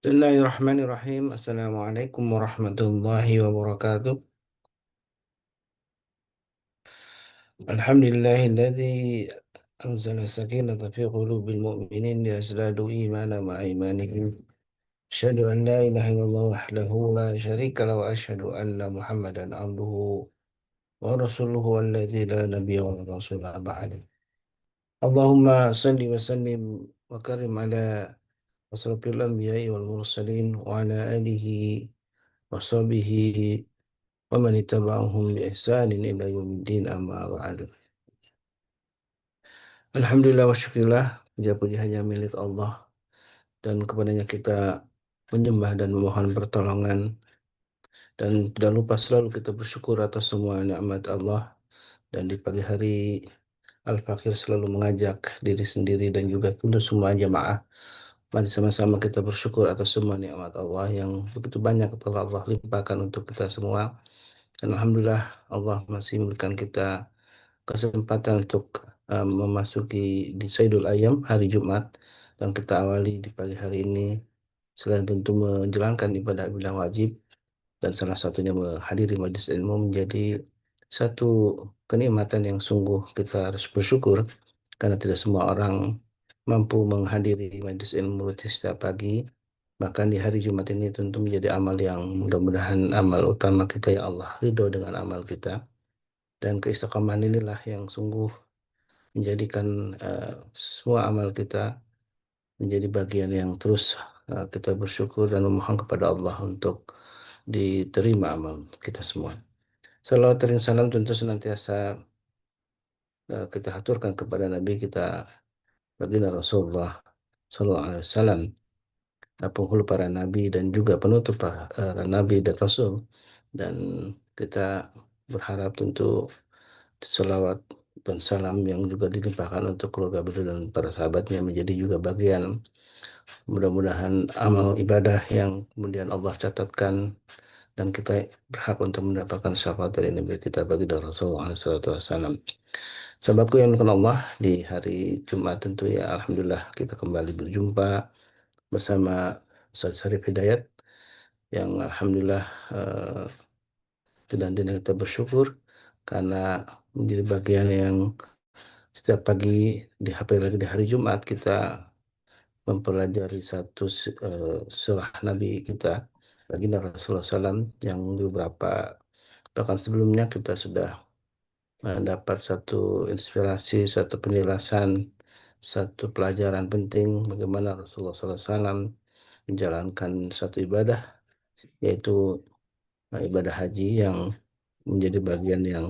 Bismillahirrahmanirrahim. Assalamualaikum warahmatullahi wabarakatuh. Alhamdulillahilladzi anzala sakinata fi qulubil mu'minin liyazdadu imana ma'a imanihim. Asyhadu an la ilaha illallah wahdahu la syarika lahu wa asyhadu anna Muhammadan abduhu wa rasuluhu alladzi la nabiyya wa la rasula ba'da. Allahumma salli wa sallim wa karim ala asrafil anbiya'i wal mursalin wa ala alihi wa sahbihi wa man ittaba'ahum bi ihsanin ila yaumiddin amma ba'du. Alhamdulillah wa syukurillah, puja puji hanya milik Allah dan kepadanya kita menyembah dan memohon pertolongan dan tidak lupa selalu kita bersyukur atas semua nikmat Allah. Dan di pagi hari Al-Fakir selalu mengajak diri sendiri dan juga untuk semua jamaah, mari sama-sama kita bersyukur atas semua nikmat Allah yang begitu banyak telah Allah limpahkan untuk kita semua. Dan Alhamdulillah Allah masih memberikan kita kesempatan untuk memasuki di Saidul Ayam hari Jumat, dan kita awali di pagi hari ini selain tentu menjalankan ibadah-ibadah wajib dan salah satunya menghadiri majelis ilmu menjadi satu kenikmatan yang sungguh kita harus bersyukur, karena tidak semua orang mampu menghadiri majelis ilmu rutin setiap pagi. Bahkan di hari Jumat ini tentu menjadi amal yang mudah-mudahan amal utama kita, ya Allah ridho dengan amal kita. Dan keistiqomahan inilah yang sungguh menjadikan semua amal kita menjadi bagian yang terus kita bersyukur dan memohon kepada Allah untuk diterima amal kita semua. Salawat dan salam tentu senantiasa kita haturkan kepada Nabi kita, baginda Rasulullah Sallallahu Alaihi Wasallam, penghulu para nabi dan juga penutup para nabi dan rasul. Dan kita berharap tentu selawat dan salam yang juga dilimpahkan untuk keluarga beliau dan para sahabatnya menjadi juga bagian, mudah-mudahan, amal ibadah yang kemudian Allah catatkan dan kita berhak untuk mendapatkan syafaat dari Nabi kita baginda Rasulullah SAW. Sahabatku yang dimuliakan Allah, di hari Jumat tentu ya Alhamdulillah kita kembali berjumpa bersama Ustaz Sarif Hidayat yang Alhamdulillah eh, tidak henti kita bersyukur karena menjadi bagian yang setiap pagi di HP lagi di hari Jumat kita mempelajari satu surah Nabi kita baginda Rasulullah SAW, yang beberapa bahkan sebelumnya kita sudah mendapat satu inspirasi, satu penjelasan, satu pelajaran penting bagaimana Rasulullah SAW menjalankan satu ibadah, yaitu ibadah haji yang menjadi bagian yang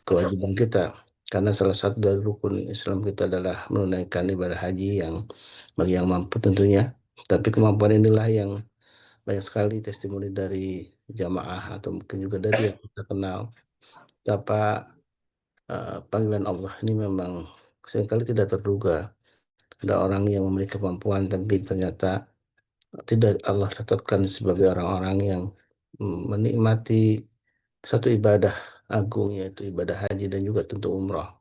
kewajiban kita. Karena salah satu dari rukun Islam kita adalah menunaikan ibadah haji yang bagi yang mampu tentunya. Tapi kemampuan inilah yang banyak sekali testimoni dari jamaah atau mungkin juga dari yang kita kenal. Betapa panggilan Allah ini memang seringkali tidak terduga. Ada orang yang memiliki kemampuan tapi ternyata tidak Allah catatkan sebagai orang-orang yang menikmati satu ibadah agung, yaitu ibadah haji dan juga tentu umrah.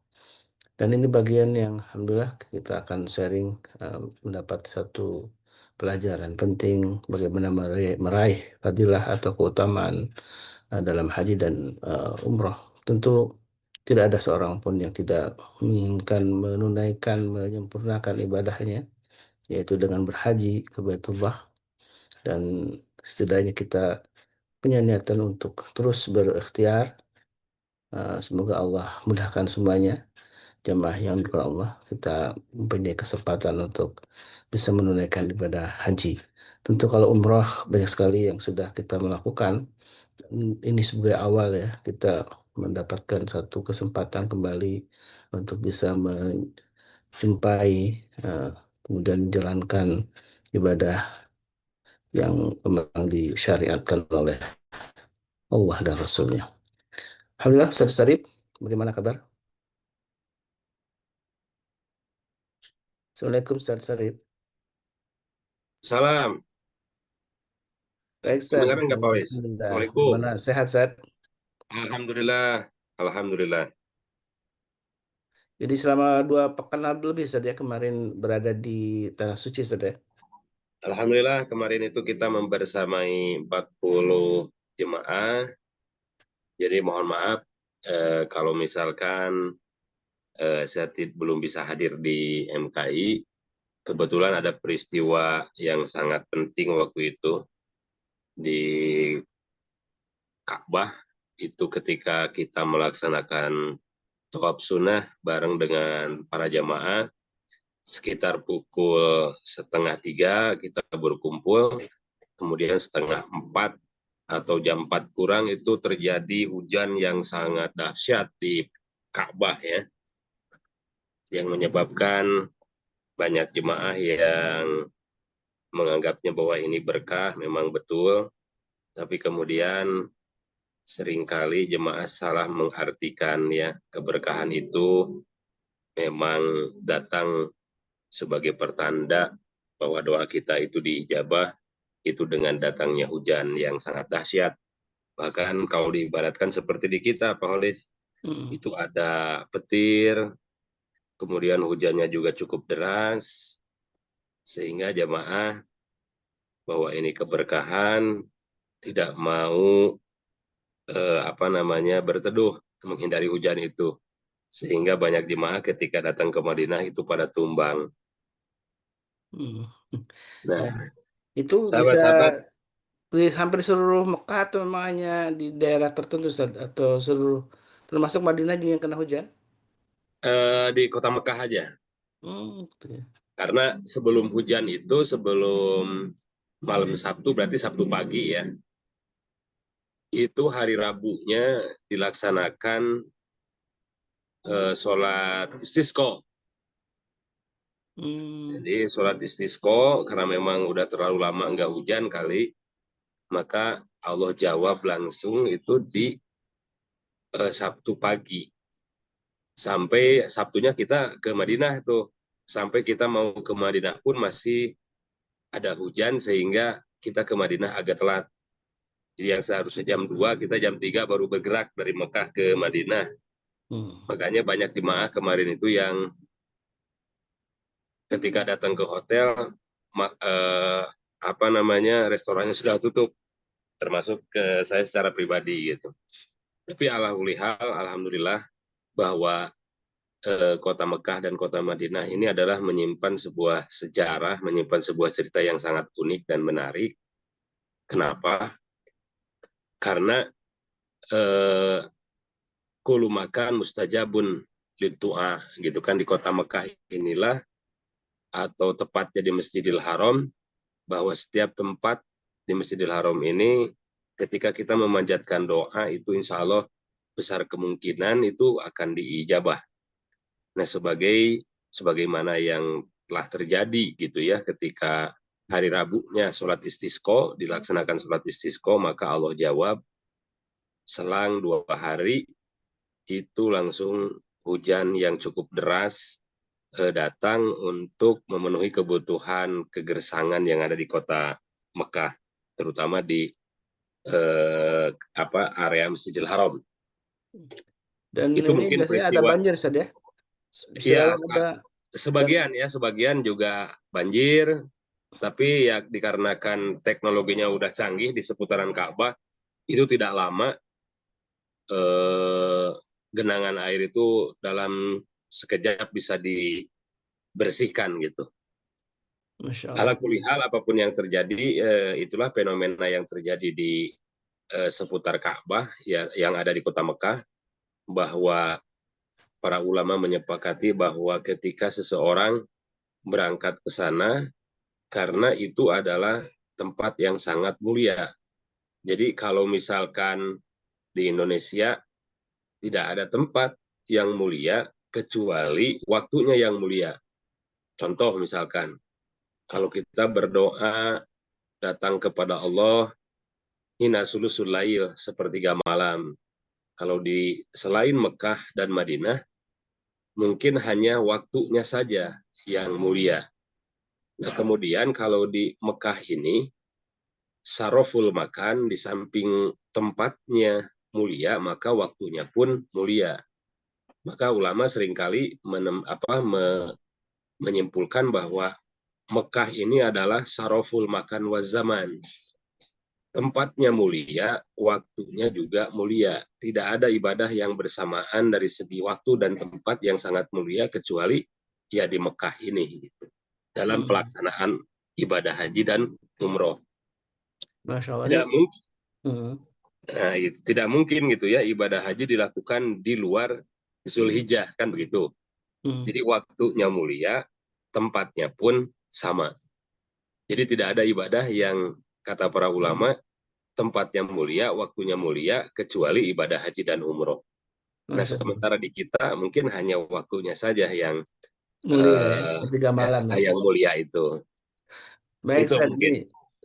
Dan ini bagian yang Alhamdulillah kita akan sharing, mendapat satu pelajaran penting bagaimana meraih fadilah atau keutamaan dalam haji dan umrah. Tentu tidak ada seorang pun yang tidak menginginkan menunaikan, menyempurnakan ibadahnya, yaitu dengan berhaji ke Baitullah. Dan setidaknya kita punya niatan untuk terus berikhtiar. Semoga Allah mudahkan semuanya. Jamaah yang diberkahi Allah, kita mempunyai kesempatan untuk bisa menunaikan ibadah haji. Tentu kalau umroh banyak sekali yang sudah kita melakukan. Ini sebagai awal ya, kita mendapatkan satu kesempatan kembali untuk bisa menjumpai, eh, kemudian menjalankan ibadah yang memang disyariatkan oleh Allah dan Rasulnya. Alhamdulillah, Ustaz Sarip, bagaimana kabar? Assalamualaikum, Ustaz Sarip. Salam, Baik, Ustaz. kedengaran nggak Pak Wes? Alhamdulillah. Assalamualaikum. Gimana? Sehat, Ustaz? Alhamdulillah, Alhamdulillah. Jadi selama 2 pekan lebih, Ustaz ya, kemarin berada di Tanah Suci, Ustaz ya? Alhamdulillah kemarin itu kita membersamai 40 jemaah. Jadi mohon maaf kalau misalkan saya belum bisa hadir di MKI. Kebetulan ada peristiwa yang sangat penting waktu itu di Ka'bah, itu ketika kita melaksanakan tawaf sunnah bareng dengan para jamaah. Sekitar pukul setengah 3 kita berkumpul, kemudian setengah 4 atau jam 4 kurang itu terjadi hujan yang sangat dahsyat di Ka'bah ya, yang menyebabkan banyak jemaah yang menganggapnya bahwa ini berkah, memang betul, tapi kemudian seringkali jemaah salah mengartikan ya, keberkahan itu memang datang sebagai pertanda bahwa doa kita itu diijabah, itu dengan datangnya hujan yang sangat dahsyat. Bahkan kalau diibaratkan seperti di kita, Pak Holis, Hmm. itu ada petir, kemudian hujannya juga cukup deras, sehingga jamaah bahwa ini keberkahan, tidak mau berteduh menghindari hujan itu. Sehingga banyak jemaah ketika datang ke Madinah itu pada tumbang. Hmm. Ya, Nah, itu bisa sahabat-sahabat, di hampir seluruh Mekah atau memang hanya di daerah tertentu Ustaz? Atau seluruh termasuk Madinah juga yang kena hujan? di kota Mekah aja. Gitu ya. Karena sebelum hujan itu, sebelum malam Sabtu, berarti Sabtu pagi ya, itu hari Rabunya dilaksanakan sholat istisqa. Hmm. Jadi sholat istisqa, karena memang udah terlalu lama nggak hujan kali, maka Allah jawab langsung itu di Sabtu pagi. Sampai Sabtunya kita ke Madinah tuh. Sampai kita mau ke Madinah pun masih ada hujan, sehingga kita ke Madinah agak telat. Jadi yang seharusnya jam 2, kita jam 3 baru bergerak dari Mekah ke Madinah. Hmm. Makanya banyak jemaah kemarin itu yang ketika datang ke hotel, restorannya sudah tutup, termasuk ke saya secara pribadi gitu. Tapi alhamdulillah bahwa kota Mekah dan kota Madinah ini adalah menyimpan sebuah sejarah, menyimpan sebuah cerita yang sangat unik dan menarik. Kenapa? Karena eh, kulu makan mustajabun lidu'a gitu kan, di kota Mekah inilah, atau tepatnya di Masjidil Haram, bahwa setiap tempat di Masjidil Haram ini ketika kita memanjatkan doa itu insya Allah besar kemungkinan itu akan diijabah. Nah, sebagaimana yang telah terjadi gitu ya, ketika hari Rabunya sholat istisqa, dilaksanakan sholat istisqa, maka Allah jawab selang 2 hari itu langsung hujan yang cukup deras datang untuk memenuhi kebutuhan kegersangan yang ada di kota Mekah, terutama di area Masjidil Haram. Dan Itu ini mungkin biasanya ada peristiwa. banjir Ustaz ya? Selalu Ya, ada. Dan sebagian juga banjir, tapi ya dikarenakan teknologinya udah canggih di seputaran Ka'bah, itu tidak lama eh, genangan air itu dalam sekejap bisa dibersihkan gitu. Masya Ala Allah. kulihal apapun yang terjadi, itulah fenomena yang terjadi di seputar Ka'bah ya, yang ada di kota Mekah, bahwa para ulama menyepakati bahwa ketika seseorang berangkat ke sana, karena itu adalah tempat yang sangat mulia. Jadi kalau misalkan di Indonesia tidak ada tempat yang mulia kecuali waktunya yang mulia. Contoh misalkan, kalau kita berdoa datang kepada Allah hina sulusul lail, sepertiga malam. Kalau di selain Mekah dan Madinah, mungkin hanya waktunya saja yang mulia. Nah, kemudian kalau di Mekah ini, saroful makan, di samping tempatnya mulia, maka waktunya pun mulia. Maka ulama seringkali menyimpulkan bahwa Mekah ini adalah saroful makan wa zaman. Tempatnya mulia, waktunya juga mulia. Tidak ada ibadah yang bersamaan dari segi waktu dan tempat yang sangat mulia kecuali ya di Mekah ini gitu. Dalam Hmm. pelaksanaan ibadah haji dan umroh. Masya Allah. Ini, Tidak mungkin, hmm. tidak mungkin gitu ya ibadah haji dilakukan di luar Zulhijjah kan begitu. Hmm. Jadi waktunya mulia, tempatnya pun sama. Jadi tidak ada ibadah yang kata para ulama tempatnya mulia, waktunya mulia, kecuali ibadah haji dan umroh. Nah, Masya Allah. sementara di kita mungkin hanya waktunya saja yang Mulia ya. Tiga malam ya. yang mulia itu. Baik, Itu Ustaz. Ini mungkin.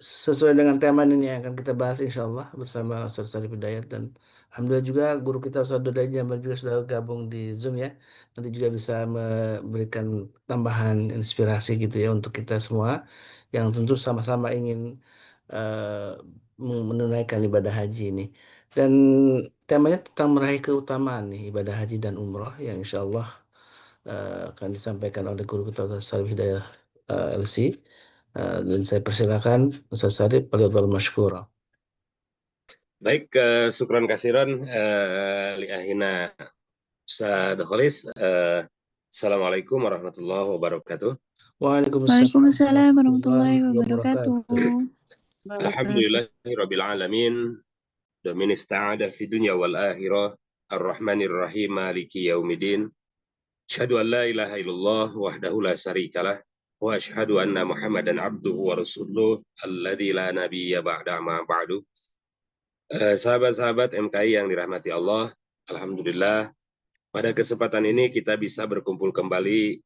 sesuai dengan tema ini yang akan kita bahas insya Allah bersama Ustaz Sarif Hidayat, dan Alhamdulillah juga guru kita Ustaz Dodai Jamal juga sudah gabung di Zoom ya. Nanti juga bisa memberikan tambahan inspirasi gitu ya untuk kita semua yang tentu sama-sama ingin menunaikan ibadah haji ini. Dan temanya tentang meraih keutamaan nih ibadah haji dan umroh yang insya Allah akan disampaikan oleh guru kita Ustaz Sarif Hidayah LC. Dan saya persilakan Ustaz Sarif, Palidhal Mashkura. Baik, syukran kasiran li ahina Ustaz Kholis. Assalamualaikum warahmatullahi wabarakatuh. Waalaikumsalam Waalaikumsalam warahmatullahi warahmatullahi wabarakatuh. wabarakatuh. Alhamdulillahi alamin. Domin ista'ada fi dunya wal akhirah. Ar-Rahmanir Rahim Maliki Yaumiddin. Asyhadu an la ilaha illallah wahdahu la syarikalah wa asyhadu anna Muhammadan abduhu wa rasuluh alladzi la nabiyya ba'da ma ba'du. Sahabat-sahabat MKI yang dirahmati Allah, alhamdulillah pada kesempatan ini kita bisa berkumpul kembali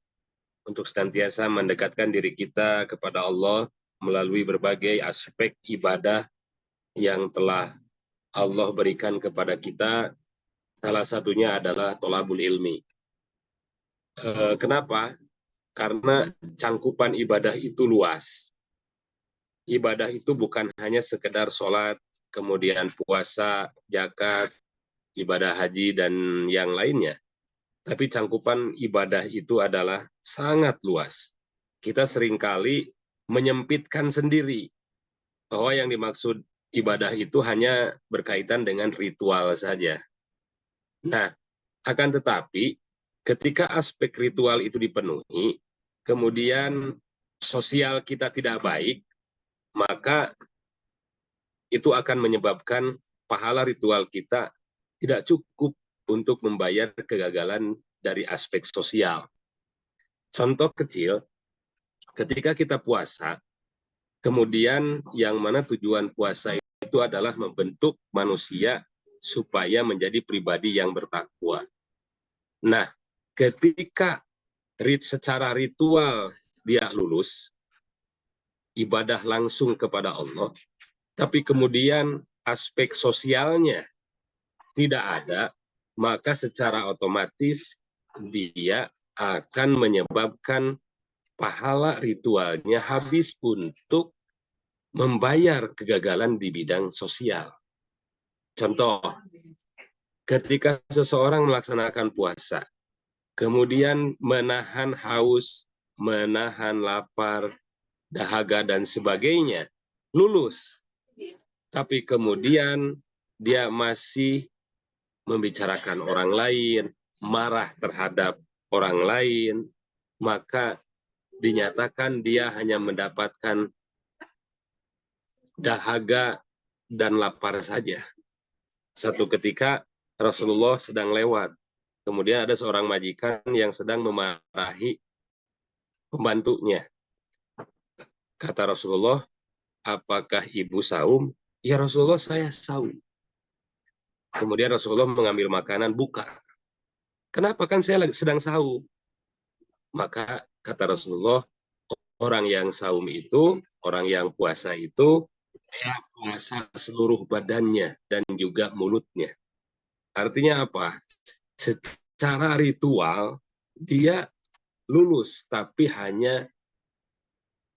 untuk senantiasa mendekatkan diri kita kepada Allah melalui berbagai aspek ibadah yang telah Allah berikan kepada kita. Salah satunya adalah tolabul ilmi. Kenapa? Karena cangkupan ibadah itu luas. Ibadah itu bukan hanya sekedar sholat, kemudian puasa, zakat, ibadah haji, dan yang lainnya. Tapi cangkupan ibadah itu adalah sangat luas. Kita seringkali menyempitkan sendiri bahwa yang dimaksud ibadah itu hanya berkaitan dengan ritual saja. Nah, akan tetapi ketika aspek ritual itu dipenuhi, kemudian sosial kita tidak baik, maka itu akan menyebabkan pahala ritual kita tidak cukup untuk membayar kegagalan dari aspek sosial. Contoh kecil, ketika kita puasa, kemudian yang mana tujuan puasa itu adalah membentuk manusia supaya menjadi pribadi yang bertakwa. Nah, ketika secara ritual dia lulus, ibadah langsung kepada Allah, tapi kemudian aspek sosialnya tidak ada, maka secara otomatis dia akan menyebabkan pahala ritualnya habis untuk membayar kegagalan di bidang sosial. Contoh, ketika seseorang melaksanakan puasa, kemudian menahan haus, menahan lapar, dahaga, dan sebagainya, lulus. Tapi kemudian dia masih membicarakan orang lain, marah terhadap orang lain, maka dinyatakan dia hanya mendapatkan dahaga dan lapar saja. Satu ketika Rasulullah sedang lewat, kemudian ada seorang majikan yang sedang memarahi pembantunya. Kata Rasulullah, apakah ibu saum? Ya Rasulullah, saya saum. Kemudian Rasulullah mengambil makanan, buka. Kenapa, kan saya sedang saum? Maka kata Rasulullah, orang yang saum itu, orang yang puasa itu, dia puasa seluruh badannya dan juga mulutnya. Artinya apa? Secara ritual, dia lulus, tapi hanya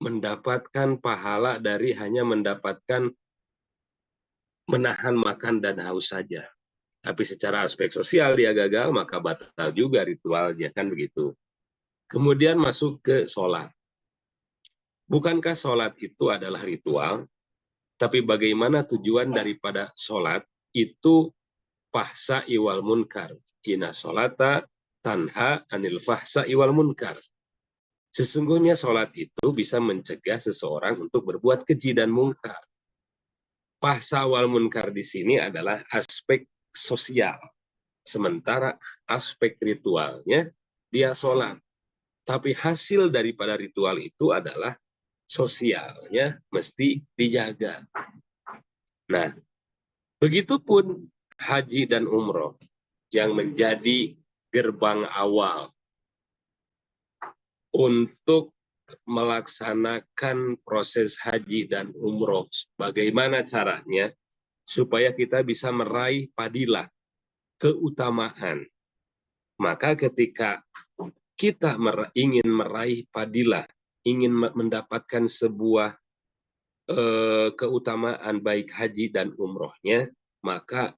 mendapatkan pahala dari hanya mendapatkan menahan makan dan haus saja. Tapi secara aspek sosial dia gagal, maka batal juga ritualnya, kan begitu. Kemudian masuk ke sholat. Bukankah sholat itu adalah ritual? Tapi bagaimana tujuan daripada sholat itu fahsa iwal munkar. Inna sholata tanha anil fahsa iwal munkar. Sesungguhnya sholat itu bisa mencegah seseorang untuk berbuat keji dan mungkar. Fahsa wal munkar di sini adalah aspek sosial. Sementara aspek ritualnya dia sholat. Tapi hasil daripada ritual itu adalah sosialnya mesti dijaga. Nah, begitupun haji dan umroh yang menjadi gerbang awal untuk melaksanakan proses haji dan umroh. Bagaimana caranya supaya kita bisa meraih padilah, keutamaan. Maka ketika kita ingin meraih padilah, ingin mendapatkan sebuah keutamaan baik haji dan umrohnya, maka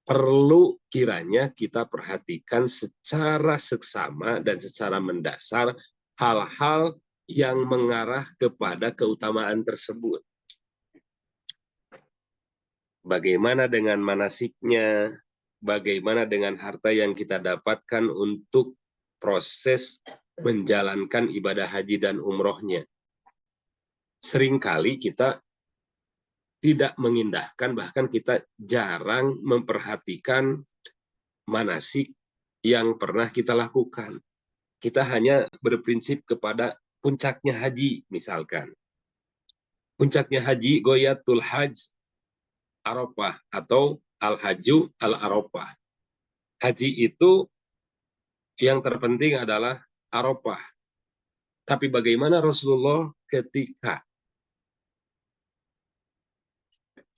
perlu kiranya kita perhatikan secara seksama dan secara mendasar hal-hal yang mengarah kepada keutamaan tersebut. Bagaimana dengan manasiknya, bagaimana dengan harta yang kita dapatkan untuk proses menjalankan ibadah haji dan umrohnya. Seringkali kita tidak mengindahkan, bahkan kita jarang memperhatikan manasik yang pernah kita lakukan. Kita hanya berprinsip kepada puncaknya haji, misalkan. Puncaknya haji, goyatul hajj Arafah atau al-haju al-Arafah. Haji itu yang terpenting adalah Arafah. Tapi bagaimana Rasulullah ketika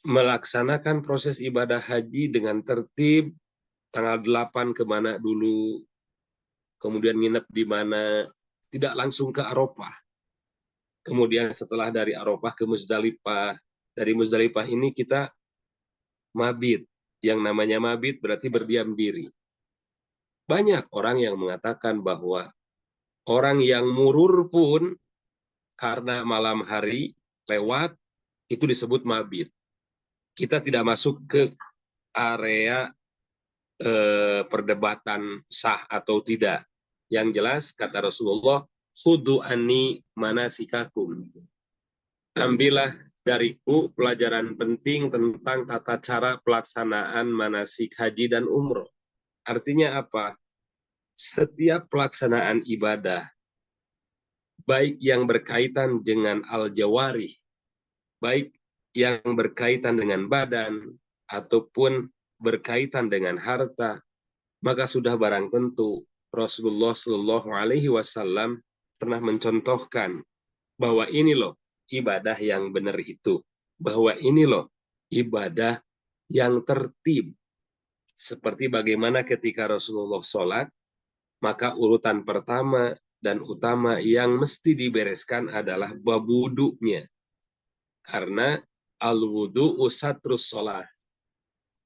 melaksanakan proses ibadah haji dengan tertib, tanggal 8 kemana dulu, kemudian nginep di mana, tidak langsung ke Arafah. Kemudian setelah dari Arafah ke Muzdalifah, dari Muzdalifah ini kita mabit. Yang namanya mabit berarti berdiam diri. Banyak orang yang mengatakan bahwa orang yang murur pun karena malam hari lewat, itu disebut mabit. Kita tidak masuk ke area perdebatan sah atau tidak. Yang jelas, kata Rasulullah, khudu anni manasikakum. Ambillah dariku pelajaran penting tentang tata cara pelaksanaan manasik haji dan umroh. Artinya apa? Setiap pelaksanaan ibadah, baik yang berkaitan dengan al-jawarih, baik yang berkaitan dengan badan, ataupun berkaitan dengan harta, maka sudah barang tentu Rasulullah Shallallahu Alaihi Wasallam pernah mencontohkan bahwa ini loh ibadah yang benar itu, bahwa ini loh ibadah yang tertib. Seperti bagaimana ketika Rasulullah sholat, maka urutan pertama dan utama yang mesti dibereskan adalah bab wudunya. Karena al-wudu usatrus sholat.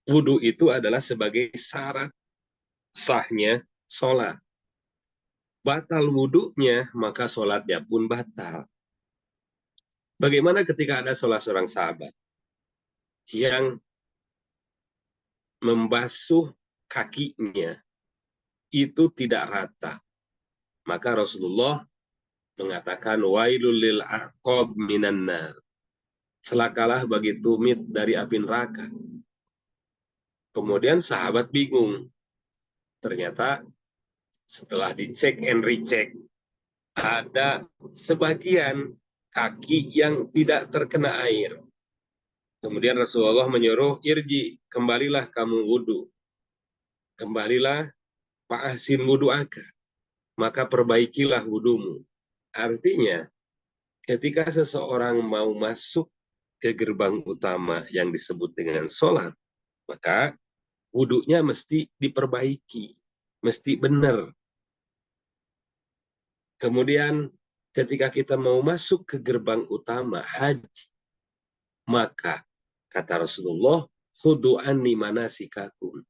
Wudu itu adalah sebagai syarat sahnya sholat. Batal wudunya, maka sholatnya pun batal. Bagaimana ketika ada salah seorang sahabat yang membasuh kakinya itu tidak rata. Maka Rasulullah mengatakan wailul lil aqab minan nar. Celakalah bagi tumit dari api neraka. Kemudian sahabat bingung. Ternyata setelah dicek and recheck, ada sebagian kaki yang tidak terkena air. Kemudian Rasulullah menyuruh, irji, kembalilah kamu wudhu. Kembalilah fa'ahsin wudhu'aka. Maka perbaikilah wudhumu. Artinya, ketika seseorang mau masuk ke gerbang utama yang disebut dengan sholat, maka wudhunya mesti diperbaiki, mesti benar. Kemudian ketika kita mau masuk ke gerbang utama haji, maka kata Rasulullah, khudu anni manasikakum.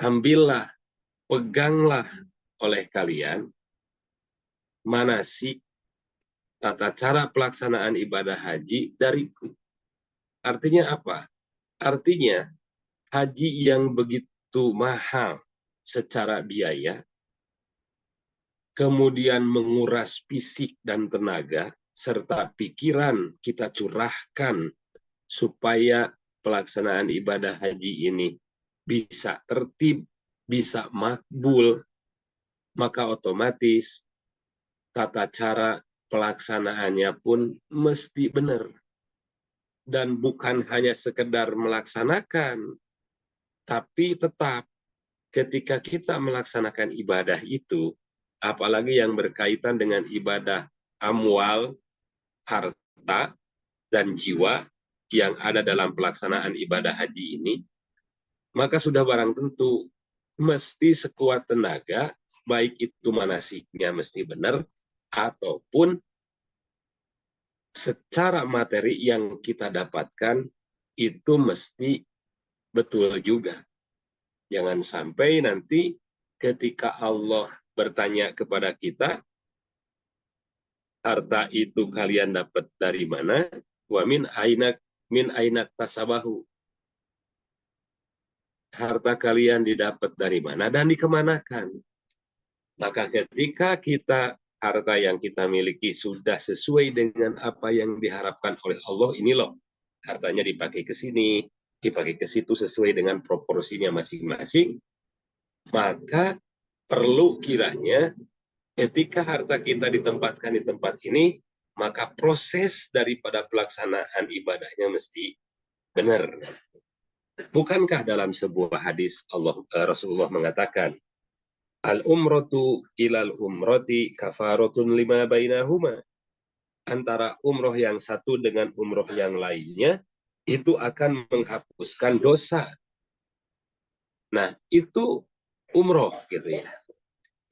Ambillah, peganglah oleh kalian manasik tata cara pelaksanaan ibadah haji dariku. Artinya apa? Artinya haji yang begitu mahal secara biaya, kemudian menguras fisik dan tenaga, serta pikiran kita curahkan supaya pelaksanaan ibadah haji ini bisa tertib, bisa makbul, maka otomatis tata cara pelaksanaannya pun mesti benar. Dan bukan hanya sekedar melaksanakan, tapi tetap ketika kita melaksanakan ibadah itu, apalagi yang berkaitan dengan ibadah amwal, harta, dan jiwa yang ada dalam pelaksanaan ibadah haji ini, maka sudah barang tentu mesti sekuat tenaga, baik itu manasiknya mesti benar, ataupun secara materi yang kita dapatkan itu mesti betul juga. Jangan sampai nanti ketika Allah bertanya kepada kita, harta itu kalian dapat dari mana? Wa min ainak tasabahu. Harta kalian didapat dari mana dan dikemanakan? Maka ketika kita harta yang kita miliki sudah sesuai dengan apa yang diharapkan oleh Allah, ini loh hartanya dipakai ke sini, dipakai ke situ sesuai dengan proporsinya masing-masing, maka perlu kiranya ketika harta kita ditempatkan di tempat ini, maka proses daripada pelaksanaan ibadahnya mesti benar. Bukankah dalam sebuah hadis Rasulullah mengatakan, al-umratu ilal umrati kafaratun lima bainahuma. Antara umroh yang satu dengan umroh yang lainnya, itu akan menghapuskan dosa. Nah, itu umroh gitu ya.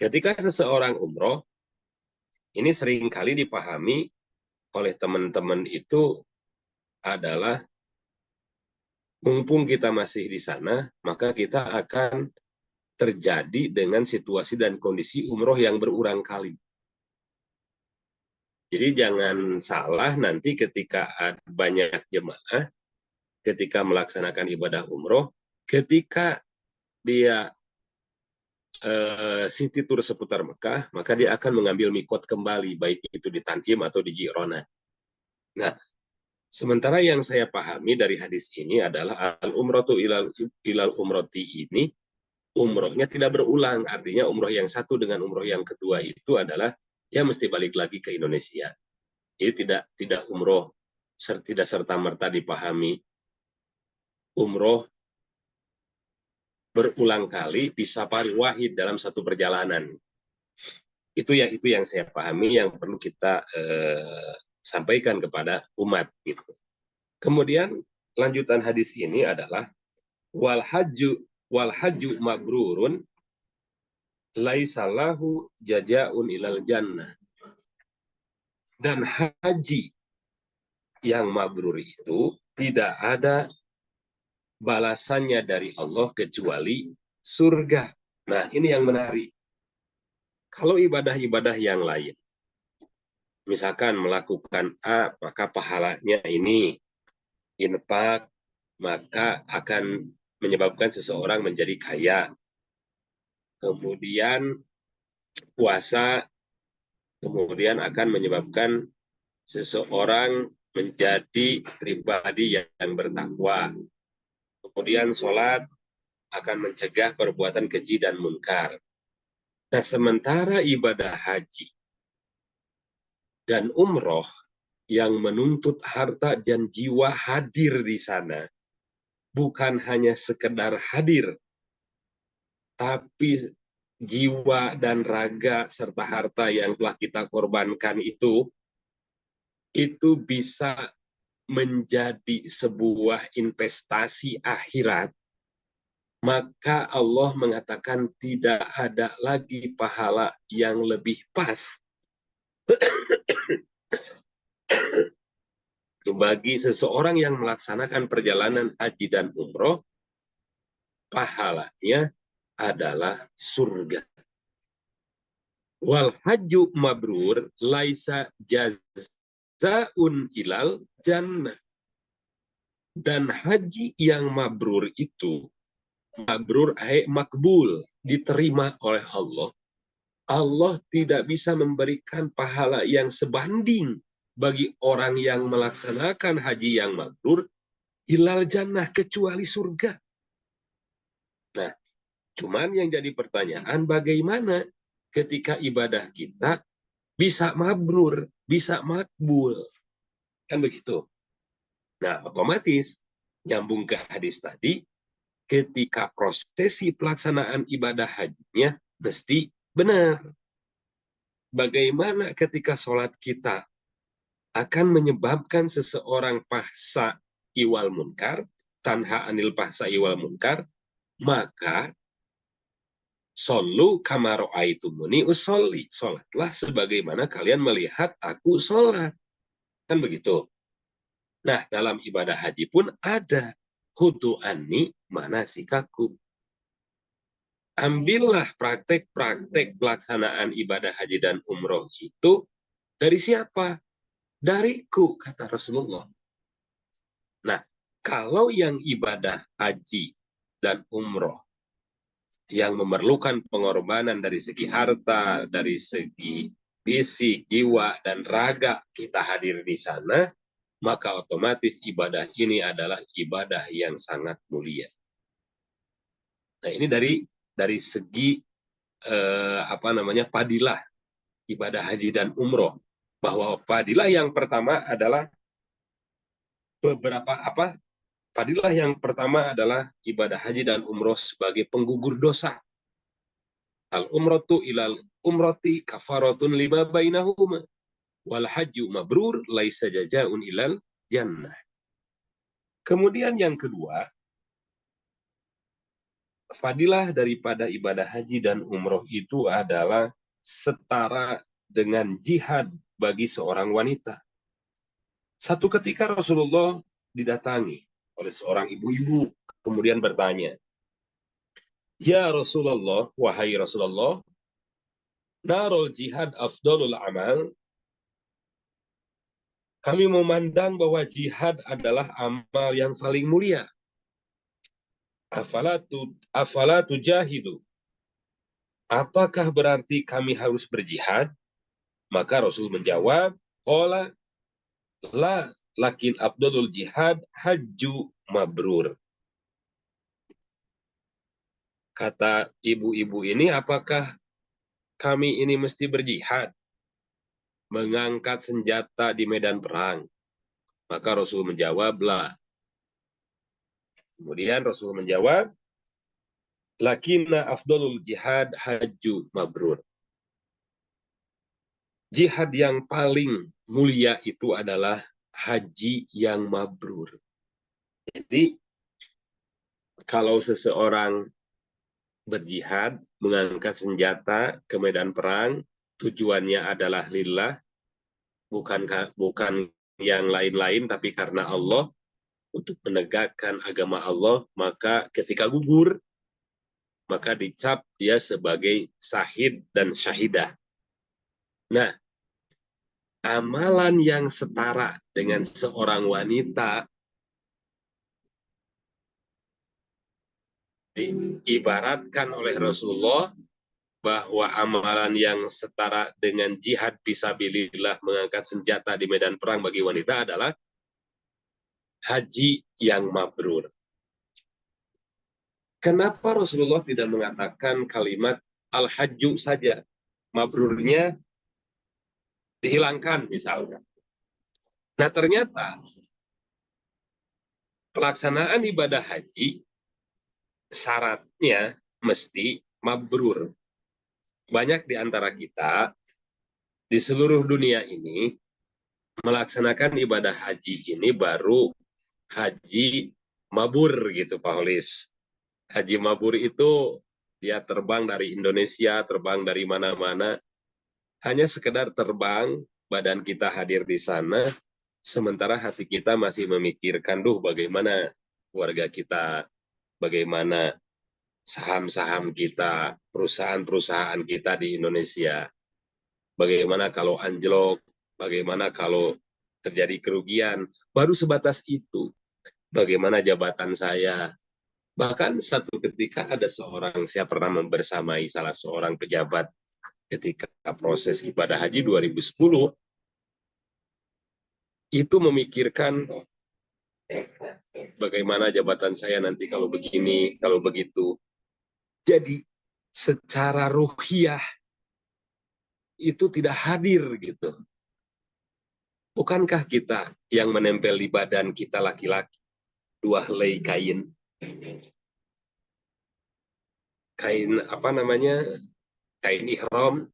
Ketika seseorang umroh, ini seringkali dipahami oleh teman-teman itu adalah mumpung kita masih di sana, maka kita akan terjadi dengan situasi dan kondisi umroh yang berulang kali. Jadi jangan salah nanti ketika ada banyak jemaah, ketika melaksanakan ibadah umroh, ketika dia city tour seputar Mekah, maka dia akan mengambil mikot kembali, baik itu di Tan'im atau di Jirona. Nah, sementara yang saya pahami dari hadis ini adalah al-umratu ilal umroti ini, umrohnya tidak berulang. Artinya umroh yang satu dengan umroh yang kedua itu adalah ya mesti balik lagi ke Indonesia. Jadi tidak umroh tidak serta-merta dipahami umroh berulang kali bisa pari wahid dalam satu perjalanan. Itu yang saya pahami yang perlu kita sampaikan kepada umat gitu. Kemudian lanjutan hadis ini adalah wal haju mabrurun laisalahu jajaun ilal jannah. Dan haji yang mabrur itu tidak ada balasannya dari Allah kecuali surga. Nah, ini yang menarik. Kalau ibadah-ibadah yang lain, misalkan melakukan A, maka pahalanya ini, infak, maka akan menyebabkan seseorang menjadi kaya. Kemudian puasa, kemudian akan menyebabkan seseorang menjadi pribadi yang bertakwa. Kemudian sholat akan mencegah perbuatan keji dan munkar. Nah, sementara ibadah haji dan umroh yang menuntut harta dan jiwa hadir di sana, bukan hanya sekedar hadir, tapi jiwa dan raga serta harta yang telah kita korbankan itu bisa menjadi sebuah investasi akhirat, maka Allah mengatakan tidak ada lagi pahala yang lebih pas bagi seseorang yang melaksanakan perjalanan haji dan umroh, pahalanya adalah surga. Wal hajju mabrur laisa jazaun ilal jannah. Dan haji yang mabrur itu, mabrur makbul, diterima oleh Allah. Allah tidak bisa memberikan pahala yang sebanding bagi orang yang melaksanakan haji yang mabrur ilal jannah, kecuali surga. Nah, cuman yang jadi pertanyaan, bagaimana ketika ibadah kita bisa mabrur, bisa makbul. Kan begitu. Nah, otomatis nyambung ke hadis tadi, ketika prosesi pelaksanaan ibadah hajinya mesti benar. Bagaimana ketika sholat kita akan menyebabkan seseorang pahsa iwal munkar, tanha anil pahsa iwal munkar, maka solu kamaro aitumuni usolli. Sholatlah sebagaimana kalian melihat aku sholat. Kan begitu. Nah, dalam ibadah haji pun ada hudu anni manasikakum. Ambillah praktek-praktek pelaksanaan ibadah haji dan umroh itu dari siapa? Dariku, kata Rasulullah. Nah, kalau yang ibadah haji dan umroh yang memerlukan pengorbanan dari segi harta, dari segi fisik, jiwa, dan raga kita hadir di sana, maka otomatis ibadah ini adalah ibadah yang sangat mulia. Nah, ini dari segi padilah ibadah haji dan umroh, bahwa padilah yang pertama adalah padilah yang pertama adalah ibadah haji dan umroh sebagai penggugur dosa. Al umratu ilal umrati kafaratun lima bainahuma wal hajju mabrur laisa jazaun ilal jannah. Kemudian yang kedua, fadilah daripada ibadah haji dan umroh itu adalah setara dengan jihad bagi seorang wanita. Satu ketika Rasulullah didatangi oleh seorang ibu-ibu, kemudian bertanya, "Ya Rasulullah, wahai Rasulullah, narol jihad afdalul amal." Kami memandang bahwa jihad adalah amal yang paling mulia. Afala tujahidu. Apakah berarti kami harus berjihad? Maka Rasul menjawab, qala la lakin afdalul jihad hajju mabrur. Kata ibu-ibu ini, apakah kami ini mesti berjihad, mengangkat senjata di medan perang? Maka Rasul menjawab, la. Kemudian Rasul menjawab, lakinna afdalul jihad hajju mabrur. Jihad yang paling mulia itu adalah haji yang mabrur. Jadi, kalau seseorang berjihad, mengangkat senjata ke medan perang, tujuannya adalah lillah, bukan yang lain-lain, tapi karena Allah, untuk menegakkan agama Allah, maka ketika gugur, maka dicap dia sebagai syahid dan syahidah. Nah, amalan yang setara dengan seorang wanita diibaratkan oleh Rasulullah bahwa amalan yang setara dengan jihad fisabilillah, mengangkat senjata di medan perang bagi wanita, adalah haji yang mabrur. Kenapa Rasulullah tidak mengatakan kalimat al-hajju saja? Mabrurnya dihilangkan misalnya. Nah, ternyata pelaksanaan ibadah haji syaratnya mesti mabrur. Banyak di antara kita di seluruh dunia ini melaksanakan ibadah haji ini baru haji mabur gitu, Pak Holis. Haji mabur itu dia terbang dari Indonesia, terbang dari mana-mana, hanya sekedar terbang, badan kita hadir di sana, sementara hati kita masih memikirkan, bagaimana keluarga kita, bagaimana saham-saham kita, perusahaan-perusahaan kita di Indonesia. bagaimana kalau anjlok, bagaimana kalau terjadi kerugian, baru sebatas itu. Bagaimana jabatan saya. Bahkan satu ketika ada seorang, saya pernah membersamai salah seorang pejabat ketika proses ibadah haji 2010, itu memikirkan bagaimana jabatan saya nanti kalau begini, kalau begitu. Jadi secara ruhiyah itu tidak hadir gitu. Bukankah kita yang menempel di badan kita laki-laki dua helai kain, kain apa namanya, kain ihram,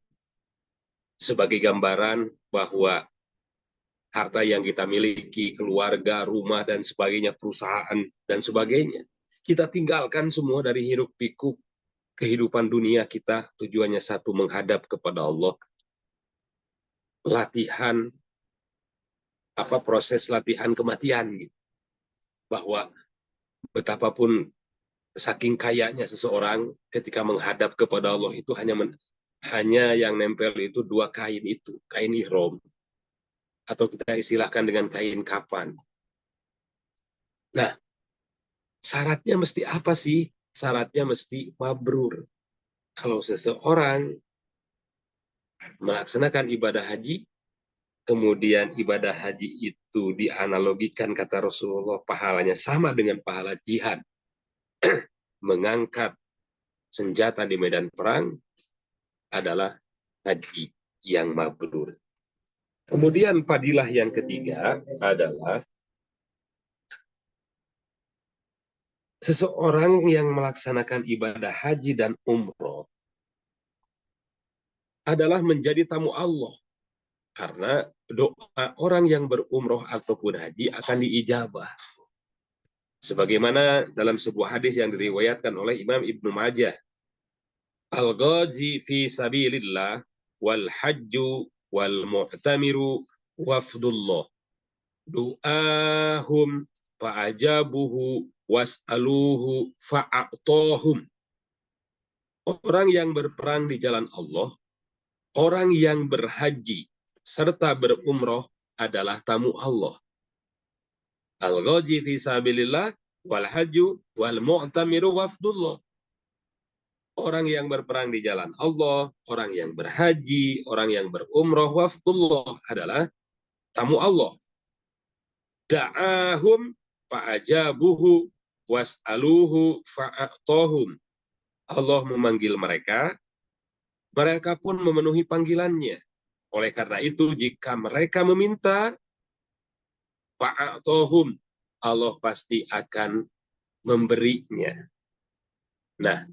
sebagai gambaran bahwa harta yang kita miliki, keluarga, rumah, dan sebagainya, perusahaan, dan sebagainya. Kita tinggalkan semua dari hiruk pikuk kehidupan dunia kita, tujuannya satu, menghadap kepada Allah. Latihan, proses latihan kematian. Gitu. Bahwa betapapun saking kayanya seseorang ketika menghadap kepada Allah itu hanya yang nempel itu dua kain itu, kain ihram. Atau kita istilahkan dengan kain kapan. Nah, syaratnya mesti apa sih? Syaratnya mesti mabrur. Kalau seseorang melaksanakan ibadah haji, kemudian ibadah haji itu dianalogikan, kata Rasulullah, pahalanya sama dengan pahala jihad, mengangkat senjata di medan perang, adalah haji yang mabrur. Kemudian fadilah yang ketiga adalah seseorang yang melaksanakan ibadah haji dan umroh adalah menjadi tamu Allah. Karena doa orang yang berumroh ataupun haji akan diijabah. Sebagaimana dalam sebuah hadis yang diriwayatkan oleh Imam Ibnu Majah. Al-ghazi fi sabilillah wal hajju wal mu'tamiru wafdullah. Du'ahum fa'ajabuhu was'aluhu fa'atohum. Orang yang berperang di jalan Allah, orang yang berhaji serta berumroh adalah tamu Allah. Al-ghazi fi sabilillah wal hajju wal mu'tamiru wafdullah. Orang yang berperang di jalan Allah, orang yang berhaji, orang yang berumroh, wafdullah adalah tamu Allah. Da'ahum fa'ajabuhu was'aluhu fa'atohum. Allah memanggil mereka, mereka pun memenuhi panggilannya. Oleh karena itu, jika mereka meminta, fa'atohum, Allah pasti akan memberinya. Nah,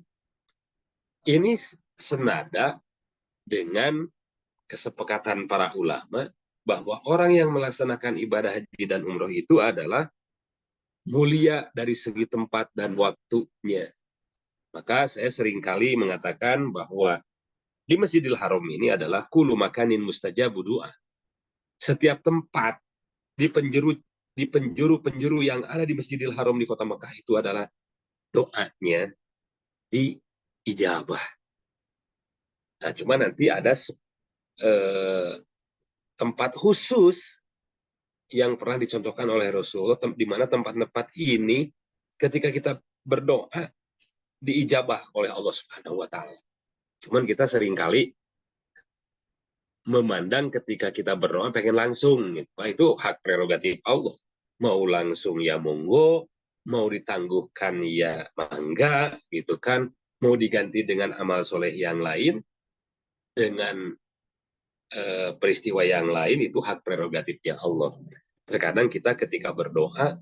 ini senada dengan kesepakatan para ulama bahwa orang yang melaksanakan ibadah haji dan umroh itu adalah mulia dari segi tempat dan waktunya. Maka saya seringkali mengatakan bahwa di Masjidil Haram ini adalah kulu makanin mustajabu doa. Setiap tempat di penjuru-penjuru yang ada di Masjidil Haram di Kota Mekah itu adalah doanya diijabah. Nah, cuma nanti ada tempat khusus yang pernah dicontohkan oleh Rasul, di mana tempat-tempat ini ketika kita berdoa diijabah oleh Allah Subhanahu wa taala. Cuman kita seringkali memandang ketika kita berdoa pengen langsung gitu. Nah, itu hak prerogatif Allah. Mau langsung ya monggo, mau ditangguhkan ya mangga gitu kan, mau diganti dengan amal soleh yang lain, dengan peristiwa yang lain, itu hak prerogatifnya Allah. Terkadang kita ketika berdoa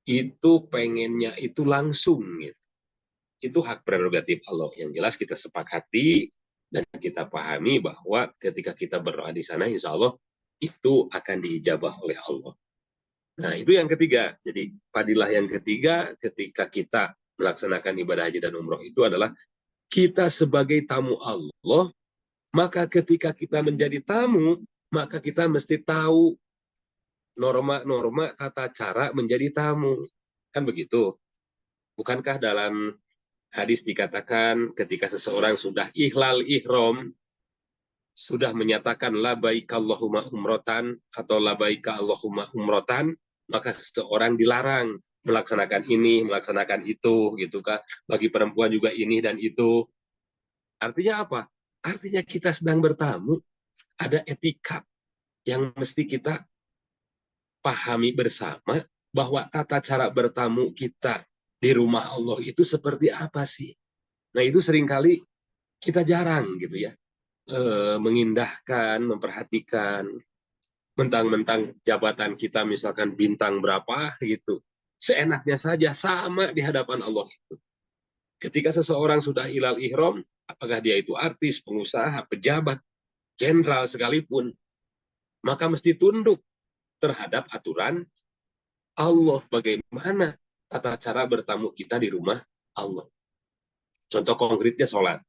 itu pengennya itu langsung gitu. Itu hak prerogatif Allah. Yang jelas kita sepakati dan kita pahami bahwa ketika kita berdoa di sana, insya Allah itu akan diijabah oleh Allah. Nah, itu yang ketiga. Jadi fadilah yang ketiga ketika kita melaksanakan ibadah haji dan umroh itu adalah kita sebagai tamu Allah. Maka ketika kita menjadi tamu, maka kita mesti tahu norma-norma tata cara menjadi tamu. Kan begitu. Bukankah dalam hadis dikatakan ketika seseorang sudah ihlal ihram, sudah menyatakan labaik Allahumma umrotan atau labaika Allahumma umrotan, maka seseorang dilarang melaksanakan ini, melaksanakan itu, gitu kan. Bagi perempuan juga ini dan itu. Artinya apa? Artinya kita sedang bertamu, ada etika yang mesti kita pahami bersama, bahwa tata cara bertamu kita di rumah Allah itu seperti apa sih? Nah, itu seringkali kita jarang gitu ya, mengindahkan, memperhatikan, mentang-mentang jabatan kita misalkan bintang berapa gitu. Seenaknya saja sama di hadapan Allah itu. Ketika seseorang sudah hilal ihram, apakah dia itu artis, pengusaha, pejabat, jenderal sekalipun, maka mesti tunduk terhadap aturan Allah. Bagaimana tata cara bertamu kita di rumah Allah. Contoh konkretnya sholat.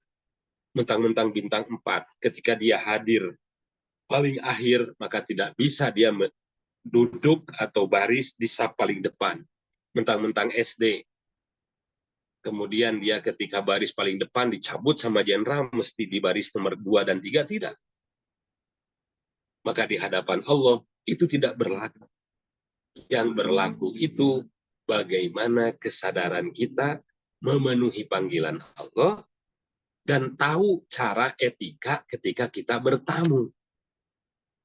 Mentang-mentang bintang 4, ketika dia hadir paling akhir, maka tidak bisa dia duduk atau baris di saf paling depan. Mentang-mentang SD, kemudian dia ketika baris paling depan dicabut sama jenderal, mesti di baris nomor 2 dan 3, tidak. Maka di hadapan Allah itu tidak berlaku. Yang berlaku itu bagaimana kesadaran kita memenuhi panggilan Allah dan tahu cara etika ketika kita bertamu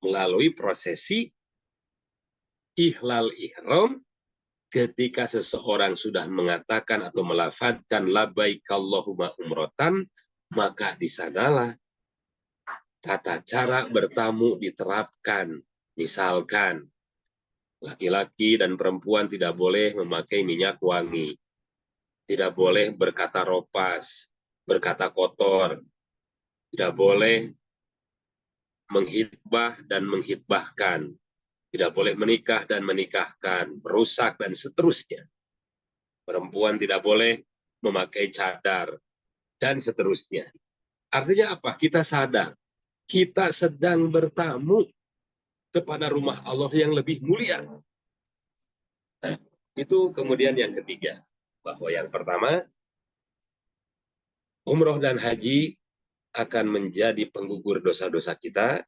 melalui prosesi ihlal ihram. Ketika seseorang sudah mengatakan atau melafadzkan labbaik Allahumma umrotan, maka di sanalah tata cara bertamu diterapkan. Misalkan laki-laki dan perempuan tidak boleh memakai minyak wangi, tidak boleh berkata ropas, berkata kotor, tidak boleh menghitbah dan menghitbahkan, tidak boleh menikah dan menikahkan, merusak dan seterusnya. Perempuan tidak boleh memakai cadar dan seterusnya. Artinya apa? Kita sadar kita sedang bertamu kepada rumah Allah yang lebih mulia. Nah, itu kemudian yang ketiga, bahwa yang pertama, umroh dan haji akan menjadi penggugur dosa-dosa kita.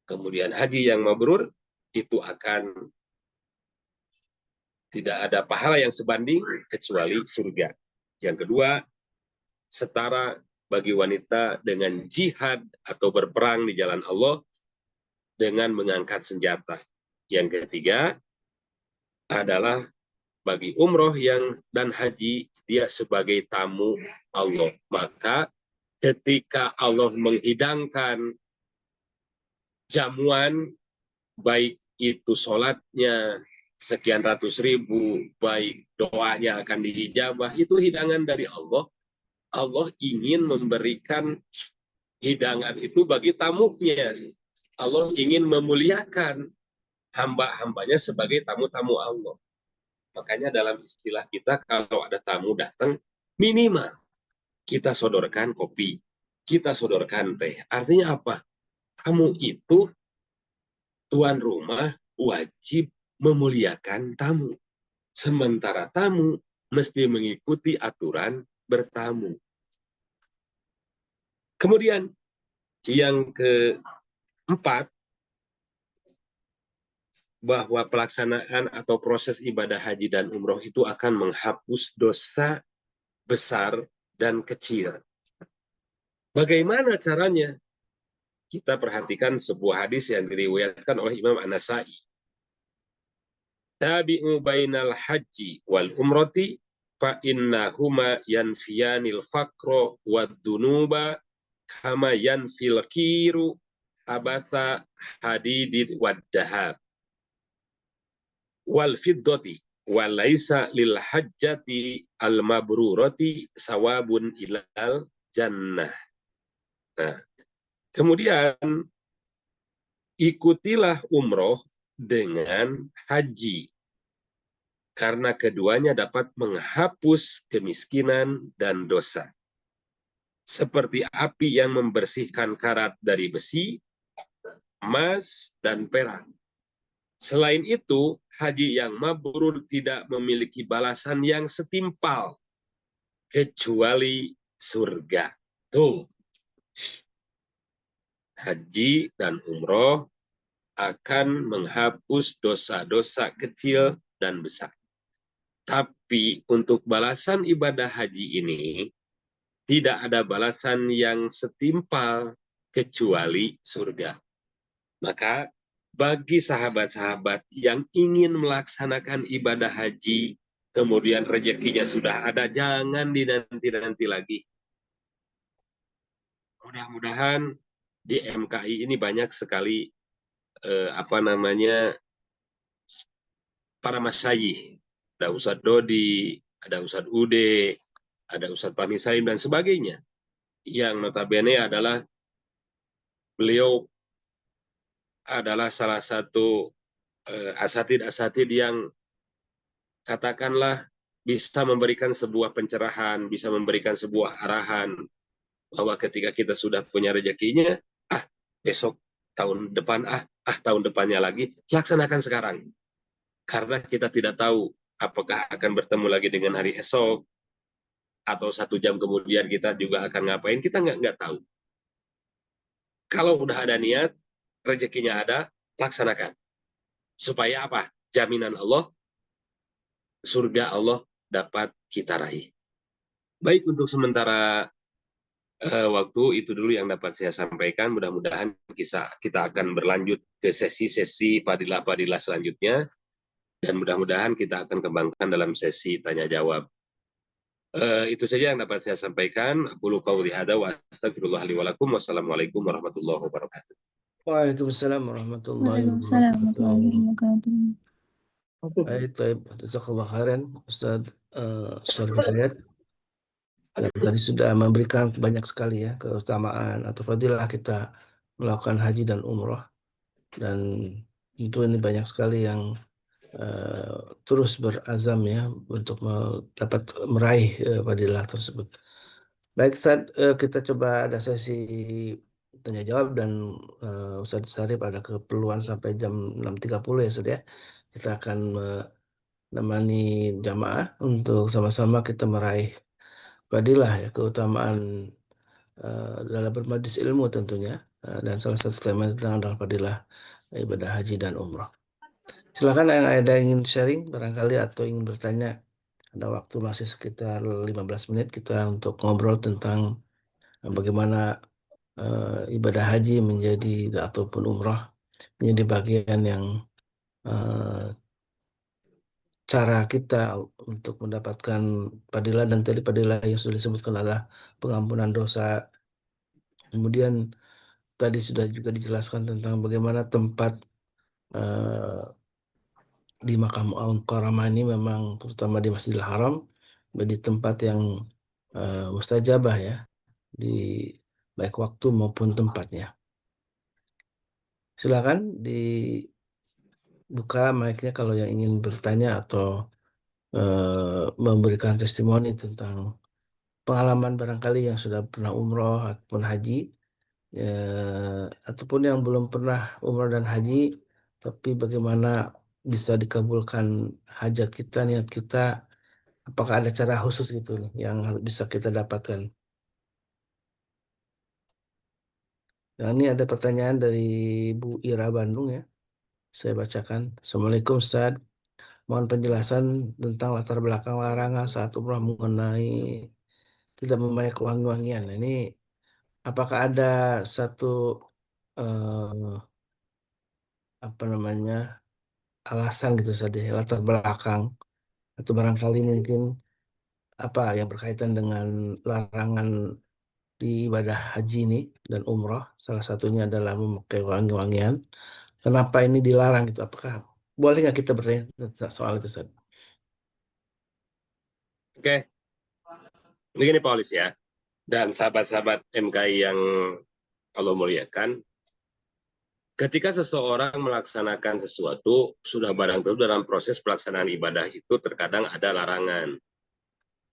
Kemudian haji yang mabrur itu akan tidak ada pahala yang sebanding kecuali surga. Yang kedua, setara bagi wanita dengan jihad atau berperang di jalan Allah dengan mengangkat senjata. Yang ketiga adalah bagi umroh dan haji, dia sebagai tamu Allah. Maka ketika Allah menghidangkan jamuan, baik itu sholatnya sekian ratus ribu, baik doanya akan diijabah, itu hidangan dari Allah. Allah ingin memberikan hidangan itu bagi tamunya. Allah ingin memuliakan hamba-hambanya sebagai tamu-tamu Allah. Makanya dalam istilah kita, kalau ada tamu datang, minimal kita sodorkan kopi, kita sodorkan teh. Artinya apa? Tamu itu, tuan rumah wajib memuliakan tamu. Sementara tamu mesti mengikuti aturan bertamu. Kemudian yang keempat, bahwa pelaksanaan atau proses ibadah haji dan umroh itu akan menghapus dosa besar dan kecil. Bagaimana caranya? Kita perhatikan sebuah hadis yang diriwayatkan oleh Imam An-Nasai. Tabi'u bainal haji wal umrati fa innahuma yanfiyanil faqra wad dunuba kama yanfil kiru habatha hadidid wad dahab wal fiddati walaisa lil hajjati al mabrurati sawabun ilal jannah. Nah, kemudian ikutilah umroh dengan haji, karena keduanya dapat menghapus kemiskinan dan dosa. Seperti api yang membersihkan karat dari besi, emas, dan perak. Selain itu, haji yang mabrur tidak memiliki balasan yang setimpal kecuali surga. Tuh. haji dan umroh akan menghapus dosa-dosa kecil dan besar. Tapi untuk balasan ibadah haji ini, tidak ada balasan yang setimpal kecuali surga. Maka bagi sahabat-sahabat yang ingin melaksanakan ibadah haji, kemudian rezekinya sudah ada, jangan dinanti-nanti lagi. Mudah-mudahan di MKI ini banyak sekali para masyayikh. Ada Ustadz Dodi, ada Ustadz Ude, ada Ustadz Fahmi Saim dan sebagainya. Yang notabene adalah beliau adalah salah satu asatid-asatid yang katakanlah bisa memberikan sebuah pencerahan, bisa memberikan sebuah arahan bahwa ketika kita sudah punya rezekinya, besok tahun depan, tahun depannya lagi, laksanakan sekarang. Karena kita tidak tahu apakah akan bertemu lagi dengan hari esok, atau 1 jam kemudian kita juga akan ngapain, kita nggak tahu. Kalau udah ada niat, rezekinya ada, laksanakan. Supaya apa? Jaminan Allah, surga Allah dapat kita raih. Baik, untuk sementara waktu itu dulu yang dapat saya sampaikan. Mudah-mudahan kita akan berlanjut ke sesi-sesi fadilah-fadilah selanjutnya, dan mudah-mudahan kita akan kembangkan dalam sesi tanya-jawab. Itu saja yang dapat saya sampaikan. Aqulu qouli hadza wa astaghfirullah li wa lakum. Wassalamualaikum warahmatullahi wabarakatuh. Waalaikumsalam warahmatullahi Waalaikumsalam wabarakatuh. warahmatullahi wabarakatuh. Baik, baik. Jazakallah khairan, Ustaz Syarif Hidayat. Yang tadi sudah memberikan banyak sekali ya keutamaan atau fadilah kita melakukan haji dan umroh. Dan tentu ini banyak sekali yang terus berazam ya untuk dapat meraih fadilah tersebut. Baik, Ustaz, kita coba ada sesi tanya jawab dan Ustaz Sarip ada keperluan sampai jam 6.30 ya, Ustaz ya. Kita akan menemani jamaah untuk sama-sama kita meraih fadilah ya, keutamaan dalam bermajlis ilmu tentunya. Dan salah satu tema tentang adalah fadilah ibadah haji dan umrah. Silakan yang ada yang ingin sharing barangkali atau ingin bertanya. Ada waktu masih sekitar 15 menit kita untuk ngobrol tentang bagaimana ibadah haji menjadi ataupun umrah menjadi bagian yang eh, cara kita untuk mendapatkan padilah, dan tadi padilah yang sudah disebutkan adalah pengampunan dosa. Kemudian tadi sudah juga dijelaskan tentang bagaimana tempat eh, di Makam Al-Mukarramah ini memang terutama di Masjidil Haram menjadi tempat yang mustajabah ya, di baik waktu maupun tempatnya. Silakan dibuka mic-nya kalau yang ingin bertanya atau memberikan testimoni tentang pengalaman barangkali yang sudah pernah umroh ataupun haji, ataupun yang belum pernah umroh dan haji, tapi bagaimana bisa dikabulkan hajat kita, niat kita, apakah ada cara khusus gitu nih yang bisa kita dapatkan. Nah, ini ada pertanyaan dari Bu Ira Bandung ya. Saya bacakan. Assalamualaikum Ustaz. Mohon penjelasan tentang latar belakang larangan saat umrah mengenai tidak memakai kewangi-wangian. Nah, ini apakah ada satu eh, apa namanya alasan gitu saja latar belakang atau barangkali mungkin apa yang berkaitan dengan larangan di ibadah haji ini dan umrah, salah satunya adalah memakai wangi-wangian. Kenapa ini dilarang gitu? Apakah boleh nggak kita bertanya tentang soal itu, Ustaz? Oke, begini Paulis ya, dan sahabat-sahabat MKI yang Allah muliakan. Ketika seseorang melaksanakan sesuatu, sudah barang tentu dalam proses pelaksanaan ibadah itu terkadang ada larangan.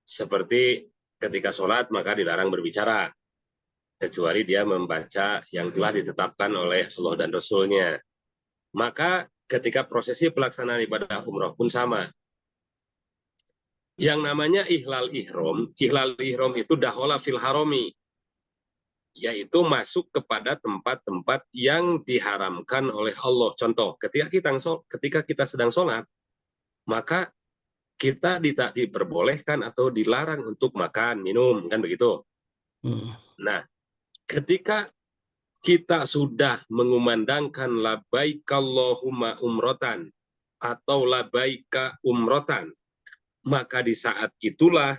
Seperti ketika sholat maka dilarang berbicara, kecuali dia membaca yang telah ditetapkan oleh Allah dan Rasul-Nya. Maka ketika prosesi pelaksanaan ibadah umroh pun sama. Yang namanya ihlal ihram itu dahola fil harami. yaitu masuk kepada tempat-tempat yang diharamkan oleh Allah. Contoh, ketika kita sedang sholat, maka kita tidak diperbolehkan atau dilarang untuk makan, minum, kan begitu. Hmm. Nah, ketika kita sudah mengumandangkan labbaik Allahumma umrotan atau labbaika umrotan, maka di saat itulah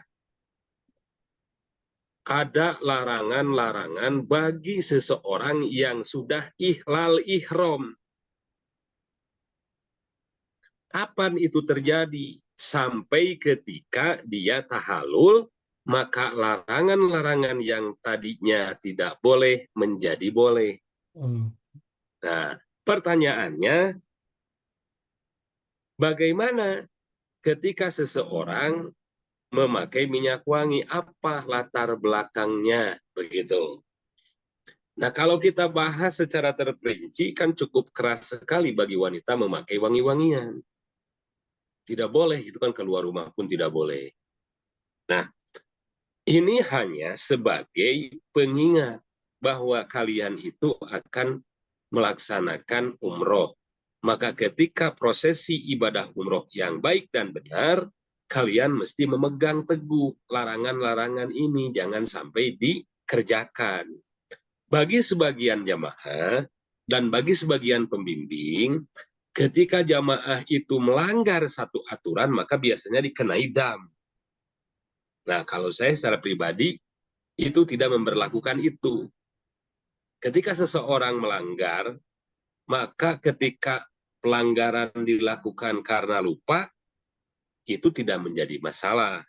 ada larangan-larangan bagi seseorang yang sudah ihlal ihram. Kapan itu terjadi? Sampai ketika dia tahalul, maka larangan-larangan yang tadinya tidak boleh menjadi boleh. Hmm. Nah, pertanyaannya, bagaimana ketika seseorang memakai minyak wangi? Apa latar belakangnya? Begitu. Nah, kalau kita bahas secara terperinci, kan cukup keras sekali bagi wanita memakai wangi-wangian. Tidak boleh, itu kan keluar rumah pun tidak boleh. Nah, ini hanya sebagai pengingat bahwa kalian itu akan melaksanakan umroh. Maka ketika prosesi ibadah umroh yang baik dan benar, kalian mesti memegang teguh larangan-larangan ini, jangan sampai dikerjakan. Bagi sebagian jamaah dan bagi sebagian pembimbing, ketika jamaah itu melanggar satu aturan, maka biasanya dikenai dam. Nah, kalau saya secara pribadi, itu tidak memberlakukan itu. Ketika seseorang melanggar, maka ketika pelanggaran dilakukan karena lupa, itu tidak menjadi masalah.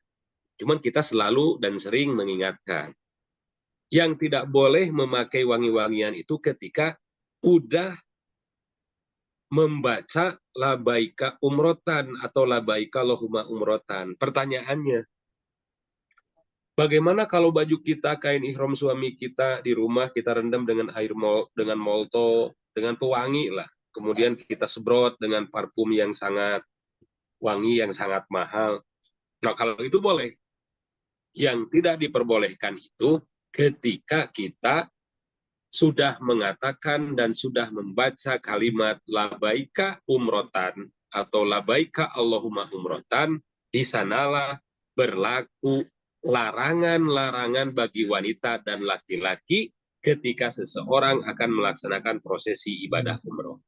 Cuman kita selalu dan sering mengingatkan. Yang tidak boleh memakai wangi-wangian itu ketika udah membaca labaika umrotan atau labaika lohuma umrotan. Pertanyaannya, bagaimana kalau baju kita, kain ihram suami kita di rumah kita rendam dengan dengan molto, dengan pewangi lah. Kemudian kita sebrot dengan parfum yang sangat wangi, yang sangat mahal. Nah, kalau itu boleh. Yang tidak diperbolehkan itu ketika kita sudah mengatakan dan sudah membaca kalimat labaika umrotan atau labaika Allahumma umrotan, di sanalah berlaku larangan-larangan bagi wanita dan laki-laki ketika seseorang akan melaksanakan prosesi ibadah umroh.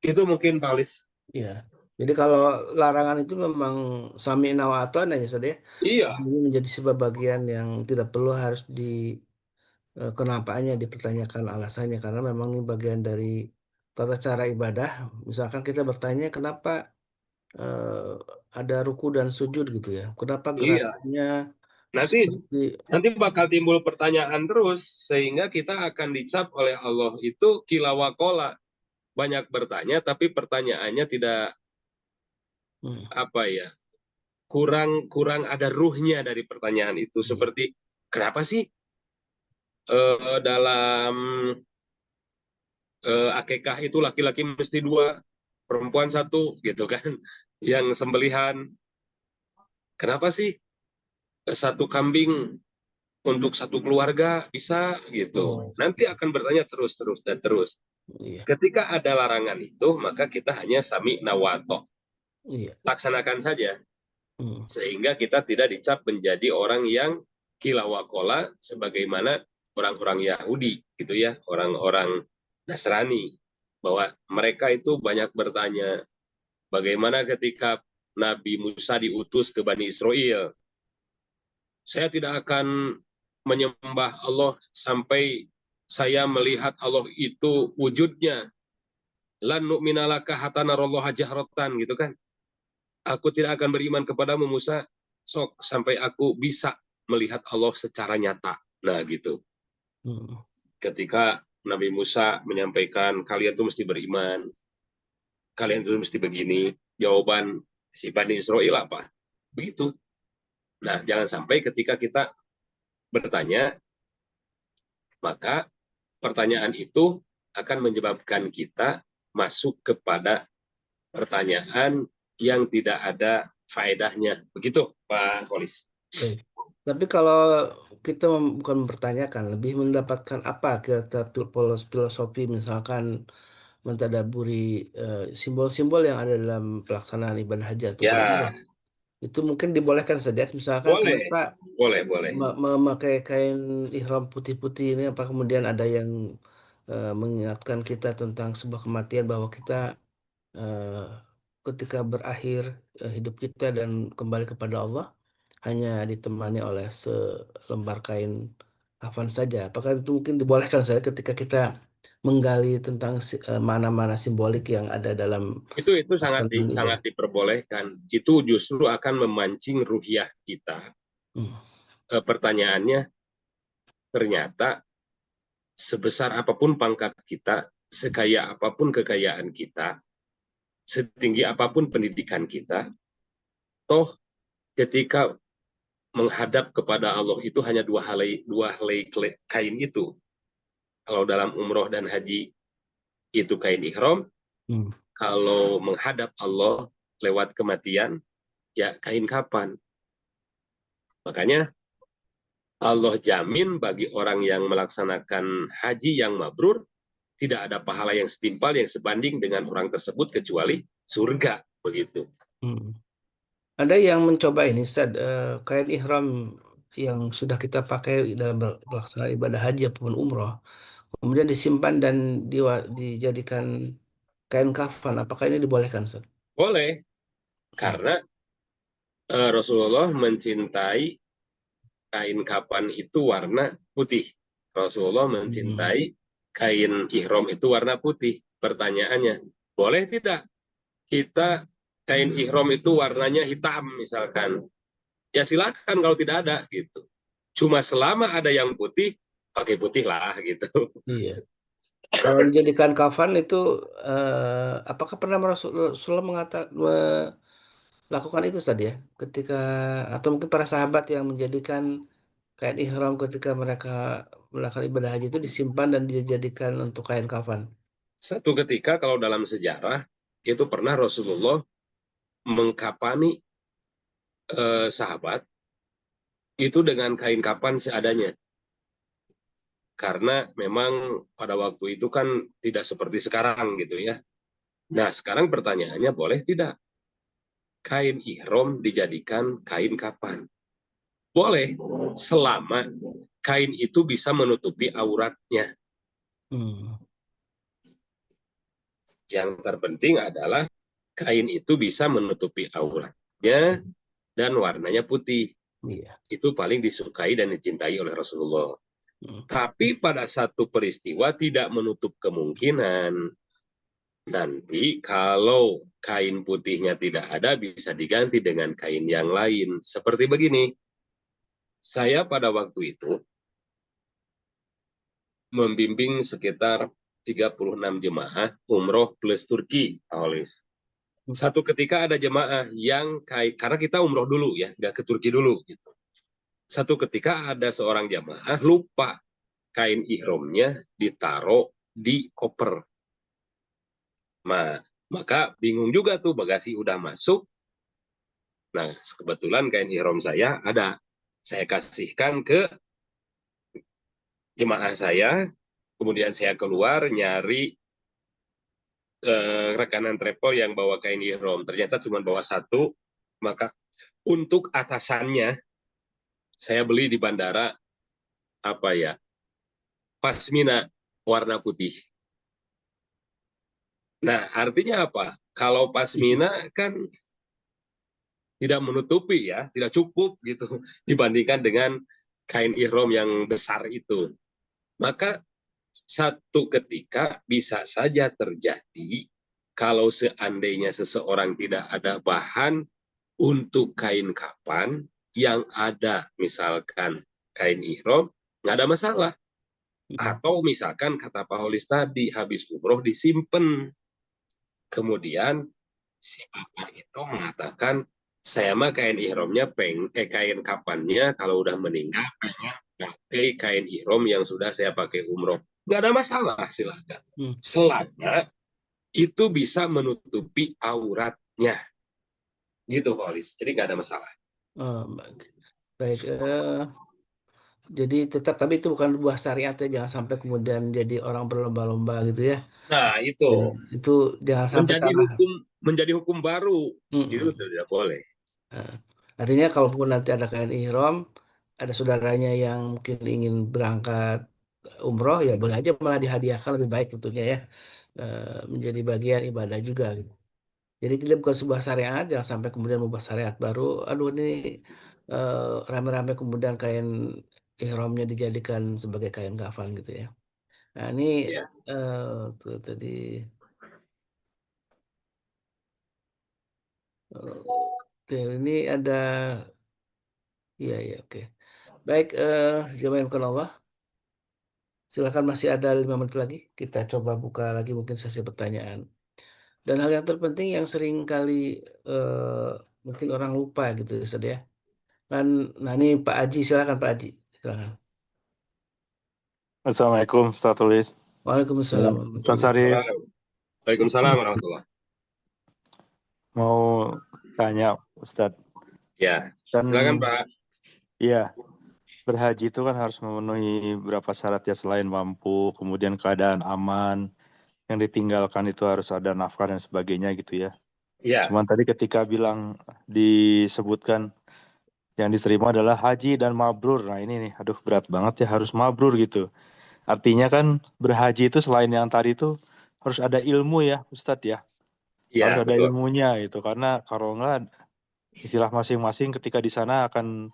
Itu mungkin Paulis. Ya. Jadi kalau larangan itu memang sami wa ta'na ya, Ustaz ya. Iya, Ini menjadi sebuah bagian yang tidak perlu harus kenapanya dipertanyakan alasannya, karena memang ini bagian dari tata cara ibadah. Misalkan kita bertanya kenapa eh, ada ruku dan sujud gitu ya. Kenapa iya. gerakannya Nanti seperti nanti bakal timbul pertanyaan terus sehingga kita akan dicap oleh Allah itu kilawakola, banyak bertanya tapi pertanyaannya tidak hmm, apa ya, kurang kurang ada ruhnya dari pertanyaan itu, iya. seperti kenapa sih dalam akikah itu laki-laki mesti dua, perempuan satu gitu kan, yang sembelihan kenapa sih satu kambing untuk satu keluarga bisa gitu. Oh, Nanti akan bertanya terus dan terus. iya. Ketika ada larangan itu, maka kita hanya sami nawato, Iya. laksanakan saja Hmm, sehingga kita tidak dicap menjadi orang yang kilawakola sebagaimana orang-orang Yahudi gitu ya, orang-orang Nasrani, bahwa mereka itu banyak bertanya bagaimana ketika Nabi Musa diutus ke Bani Israel, saya tidak akan menyembah Allah sampai saya melihat Allah itu wujudnya. Lan nu'mina laka hatta narallaha jahratan gitu kan. Aku tidak akan beriman kepadamu Musa sok sampai aku bisa melihat Allah secara nyata. Nah gitu. hmm, Ketika Nabi Musa menyampaikan kalian tuh mesti beriman, kalian tuh mesti begini, jawaban si Bani Israel apa? Begitu. Nah, jangan sampai ketika kita bertanya, maka pertanyaan itu akan menyebabkan kita masuk kepada pertanyaan yang tidak ada faedahnya. Begitu, Pak Kolis. baik. Tapi kalau kita bukan mempertanyakan, lebih mendapatkan apa kita filosofi misalkan mentadaburi simbol-simbol yang ada dalam pelaksanaan ibadah haji ataupun Ya, umroh. Itu mungkin dibolehkan saja. Misalkan boleh, kenapa boleh, boleh. memakai kain ihram putih-putih ini, apa kemudian ada yang mengingatkan kita tentang sebuah kematian bahwa kita eh, ketika berakhir hidup kita dan kembali kepada Allah hanya ditemani oleh selembar kain kafan saja. Apakah itu mungkin dibolehkan saya ketika kita menggali tentang mana-mana simbolik yang ada dalam Itu pelaksanaan sangat ibadah? diperbolehkan. Itu justru akan memancing ruhiyah kita. Hmm. Pertanyaannya, ternyata sebesar apapun pangkat kita, sekaya apapun kekayaan kita, setinggi apapun pendidikan kita, toh ketika menghadap kepada Allah itu hanya dua helai kain itu. Kalau dalam umroh dan haji itu kain ihram, Hmm. kalau menghadap Allah lewat kematian, ya kain kapan. Makanya Allah jamin bagi orang yang melaksanakan haji yang mabrur, tidak ada pahala yang setimpal yang sebanding dengan orang tersebut kecuali surga. Begitu. Hmm. Ada yang mencoba ini, kain ihram yang sudah kita pakai dalam pelaksanaan ibadah haji ataupun umroh, kemudian disimpan dan dijadikan kain kafan. Apakah ini dibolehkan, Ustaz? Boleh, Hmm. karena Rasulullah mencintai kain kapan itu warna putih. Rasulullah Hmm. mencintai kain ihram itu warna putih. Pertanyaannya, boleh tidak kita kain ihram itu warnanya hitam misalkan? Ya silakan kalau tidak ada gitu. Cuma selama ada yang putih, pakai putih lah gitu. Iya. Kalau dijadikan kafan itu, apakah pernah Rasulullah melakukan itu tadi ya? Ketika atau mungkin para sahabat yang menjadikan kain ihram ketika mereka melakukan ibadah haji itu disimpan dan dijadikan untuk kain kafan. Satu ketika kalau dalam sejarah itu pernah Rasulullah mengkapani sahabat itu dengan kain kapan seadanya. Karena memang pada waktu itu kan tidak seperti sekarang gitu ya. Nah, sekarang pertanyaannya boleh tidak kain ihram dijadikan kain kapan? Boleh, selama kain itu bisa menutupi auratnya. Hmm. Yang terpenting adalah kain itu bisa menutupi auratnya dan warnanya putih. Iya. Itu paling disukai dan dicintai oleh Rasulullah. Hmm. Tapi pada satu peristiwa tidak menutup kemungkinan nanti kalau kain putihnya tidak ada bisa diganti dengan kain yang lain. Seperti begini, saya pada waktu itu membimbing sekitar 36 jemaah umroh plus Turki, Olive. Satu ketika ada jemaah yang karena kita umroh dulu ya, nggak ke Turki dulu gitu. Satu ketika ada seorang jemaah lupa kain ihramnya ditaruh di koper. Nah, maka bingung juga tuh bagasi udah masuk. Nah, kebetulan kain ihram saya ada. Saya kasihkan ke jemaah saya, kemudian saya keluar nyari rekanan travel yang bawa kain ihram. Ternyata cuma bawa satu, maka untuk atasannya saya beli di bandara apa ya, pasmina warna putih. Nah, artinya apa? Kalau pasmina kan tidak menutupi ya, tidak cukup gitu dibandingkan dengan kain ihram yang besar itu. Maka satu ketika bisa saja terjadi kalau seandainya seseorang tidak ada bahan untuk kain kapan yang ada misalkan kain ihram, nggak ada masalah. Hmm. Atau misalkan kata Pak Holis tadi, habis umroh disimpan. Kemudian si bapak itu mengatakan, saya mah kain ihramnya kain kapannya kalau udah meninggal pengen pakai kain ihram yang sudah saya pakai umroh. Nggak ada masalah, silakan. Hmm. Selama itu bisa menutupi auratnya. Gitu, Pak Olis. Jadi nggak ada masalah. Oh, baik. Baik, jadi tetap tapi itu bukan buah syariat ya, jangan sampai kemudian jadi orang berlomba-lomba gitu ya. Nah, itu Ya, itu jangan sampai menjadi salah. hukum menjadi hukum baru. Itu Mm-mm. tidak boleh. Nah, artinya kalaupun nanti ada kain ihram, ada saudaranya yang mungkin ingin berangkat umroh, ya boleh aja malah dihadiahkan lebih baik tentunya ya. Menjadi bagian ibadah juga gitu. Jadi tidak bukan sebuah syariat, jangan sampai kemudian membuat syariat baru. Aduh ini eh, rame-rame kemudian kain ihramnya dijadikan sebagai kain kafan gitu ya. Nah ini Ya. tuh tadi oke, ini ada iya iya oke. Baik, jazakumullah Allah. Silakan masih ada 5 menit lagi. Kita coba buka lagi mungkin sesi pertanyaan. Dan hal yang terpenting yang sering kali mungkin orang lupa gitu ya, Ustaz ya. Kan, nah ini Pak Aji, silakan Pak Aji. Silakan. Assalamualaikum, Ustaz Tulis. Waalaikumsalam Ustaz warahmatullahi wabarakatuh. Sarif, Salam. Waalaikumsalam warahmatullah. mau tanya Ustaz, Ya, kan silakan Pak. ya berhaji itu kan harus memenuhi beberapa syarat ya selain mampu, kemudian keadaan aman, yang ditinggalkan itu harus ada nafkah dan sebagainya gitu ya. Ya, Cuman tadi ketika bilang disebutkan yang diterima adalah haji dan mabrur. Nah ini nih, aduh berat banget ya harus mabrur gitu. Artinya kan berhaji itu selain yang tadi itu harus ada ilmu ya Ustadz ya. Harus ya ada betul. ilmunya gitu karena kalau enggak istilah masing-masing ketika di sana akan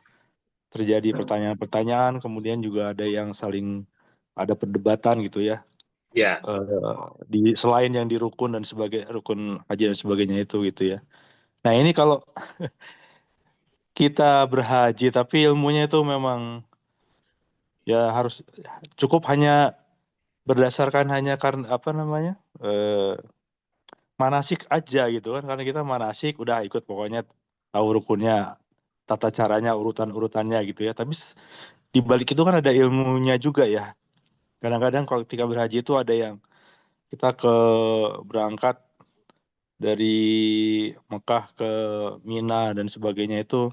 terjadi pertanyaan-pertanyaan, kemudian juga ada yang saling ada perdebatan gitu ya. Ya, Di selain yang di rukun dan sebagai rukun haji dan sebagainya itu gitu ya. Nah, ini kalau kita berhaji tapi ilmunya itu memang ya harus cukup hanya berdasarkan hanya karena apa namanya? eh, manasik aja gitu kan karena kita manasik udah ikut pokoknya tahu rukunnya, tata caranya, urutan-urutannya gitu ya. Tapi di balik itu kan ada ilmunya juga ya. Kadang-kadang kalau ketika berhaji itu ada yang kita berangkat dari Mekah ke Mina dan sebagainya itu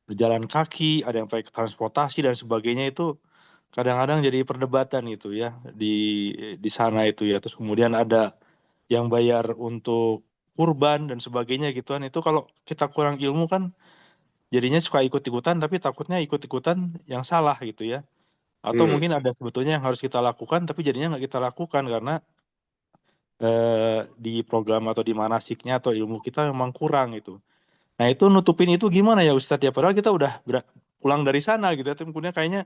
berjalan kaki, ada yang pakai transportasi dan sebagainya itu kadang-kadang jadi perdebatan gitu ya di sana itu ya. Terus kemudian ada yang bayar untuk kurban dan sebagainya gitu kan. Itu kalau kita kurang ilmu kan jadinya suka ikut-ikutan tapi takutnya ikut-ikutan yang salah gitu ya. Atau hmm, mungkin ada sebetulnya yang harus kita lakukan tapi jadinya nggak kita lakukan karena di program atau di manasiknya atau ilmu kita memang kurang gitu. Nah itu nutupin itu gimana ya Ustadz ya? Padahal kita udah pulang dari sana gitu ya. Tapi kemudian kayaknya,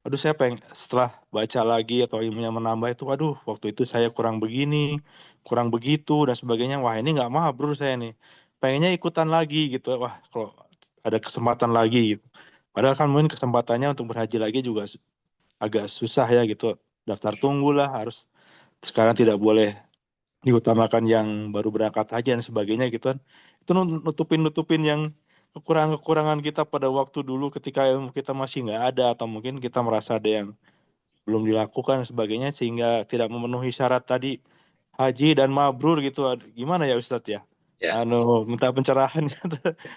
aduh saya pengen setelah baca lagi atau ilmunya menambah itu, aduh waktu itu saya kurang begini, kurang begitu dan sebagainya. Wah ini nggak mabrur saya nih. Pengennya ikutan lagi gitu. Wah kalau ada kesempatan lagi gitu. Padahal kan mungkin kesempatannya untuk berhaji lagi juga agak susah ya gitu. Daftar tunggu lah harus sekarang tidak boleh diutamakan yang baru berangkat haji dan sebagainya gitu kan. Itu nutupin yang kekurangan-kekurangan kita pada waktu dulu ketika ilmu kita masih nggak ada atau mungkin kita merasa ada yang belum dilakukan dan sebagainya sehingga tidak memenuhi syarat tadi haji dan mabrur gitu. Gimana ya Ustadz ya? ya. Minta pencerahan.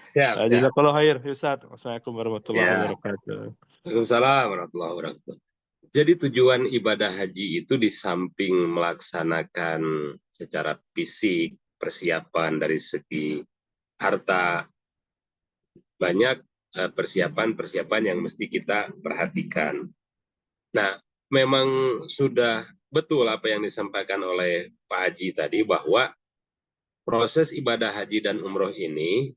Siap, siap. Jazakallah khair Ustadz. Assalamualaikum warahmatullahi Ya, wabarakatuh. Waalaikumsalam warahmatullahi wabarakatuh. Jadi tujuan ibadah haji itu di samping melaksanakan secara fisik, persiapan dari segi harta, banyak persiapan-persiapan yang mesti kita perhatikan. Nah, memang sudah betul apa yang disampaikan oleh Pak Haji tadi bahwa proses ibadah haji dan umroh ini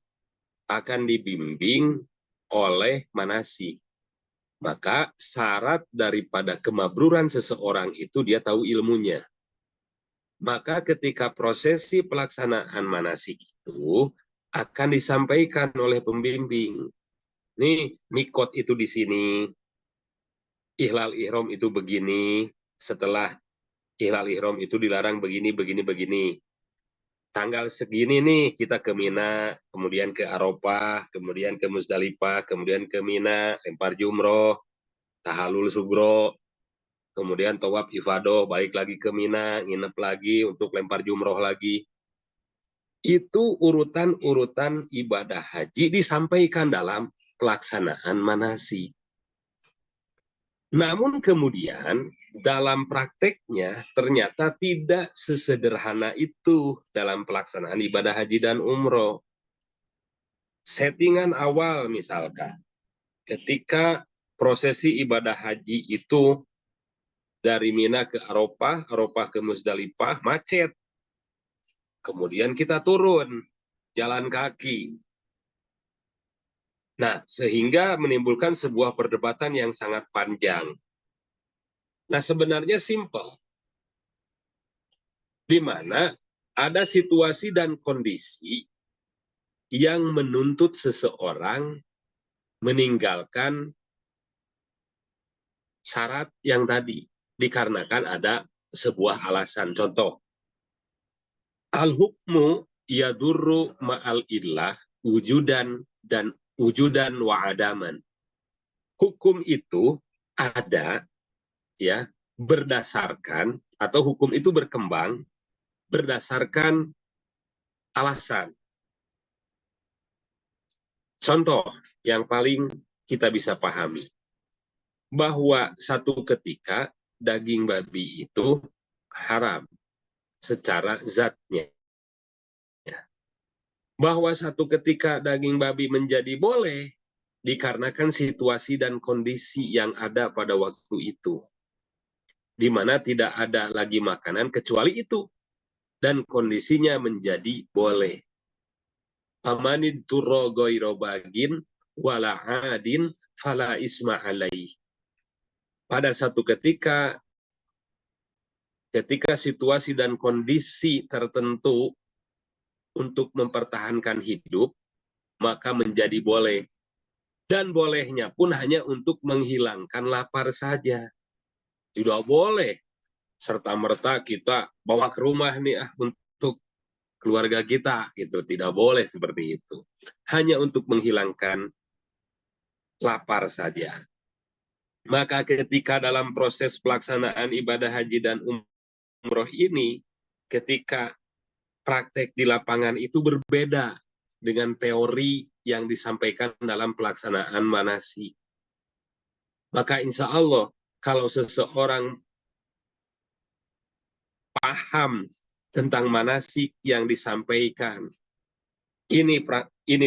akan dibimbing oleh manasik. Maka syarat daripada kemabruran seseorang itu dia tahu ilmunya. Maka ketika prosesi pelaksanaan manasik itu akan disampaikan oleh pembimbing. Nih, mikot itu di sini, ihlal ihram itu begini, setelah ihlal ihram itu dilarang begini, begini, begini. Tanggal segini nih kita ke Mina, kemudian ke Arafah, kemudian ke Musdalifah, kemudian ke Mina, lempar jumroh, tahalul sugro, kemudian tawaf ifadoh, balik lagi ke Mina, nginep lagi untuk lempar jumroh lagi. itu urutan-urutan ibadah haji disampaikan dalam pelaksanaan manasik. Namun kemudian dalam prakteknya ternyata tidak sesederhana itu dalam pelaksanaan ibadah haji dan umroh. Settingan awal misalkan, ketika prosesi ibadah haji itu dari Mina ke Arafah, Arafah ke Musdalifah, macet. Kemudian kita turun, jalan kaki. Nah, sehingga menimbulkan sebuah perdebatan yang sangat panjang. Nah, sebenarnya simpel. Di mana ada situasi dan kondisi yang menuntut seseorang meninggalkan syarat yang tadi. Dikarenakan ada sebuah alasan. Contoh, al-hukmu yadurru ma'al illah wujudan wa adaman. Hukum itu ada ya berdasarkan atau hukum itu berkembang berdasarkan alasan. Contoh yang paling kita bisa pahami bahwa satu ketika daging babi itu haram secara zatnya. Bahwa satu ketika daging babi menjadi boleh dikarenakan situasi dan kondisi yang ada pada waktu itu. Di mana tidak ada lagi makanan kecuali itu. Dan kondisinya menjadi boleh. Amanid turro goiro bagin wala adin fala isma alaih. Pada satu ketika situasi dan kondisi tertentu untuk mempertahankan hidup, maka menjadi boleh. Dan bolehnya pun hanya untuk menghilangkan lapar saja. Tidak boleh serta-merta kita bawa ke rumah nih untuk keluarga kita. Gitu. Tidak boleh seperti itu. Hanya untuk menghilangkan lapar saja. Maka ketika dalam proses pelaksanaan ibadah haji dan umroh ini, ketika praktek di lapangan itu berbeda dengan teori yang disampaikan dalam pelaksanaan manasik. Maka insya Allah, kalau seseorang paham tentang manasik yang disampaikan, ini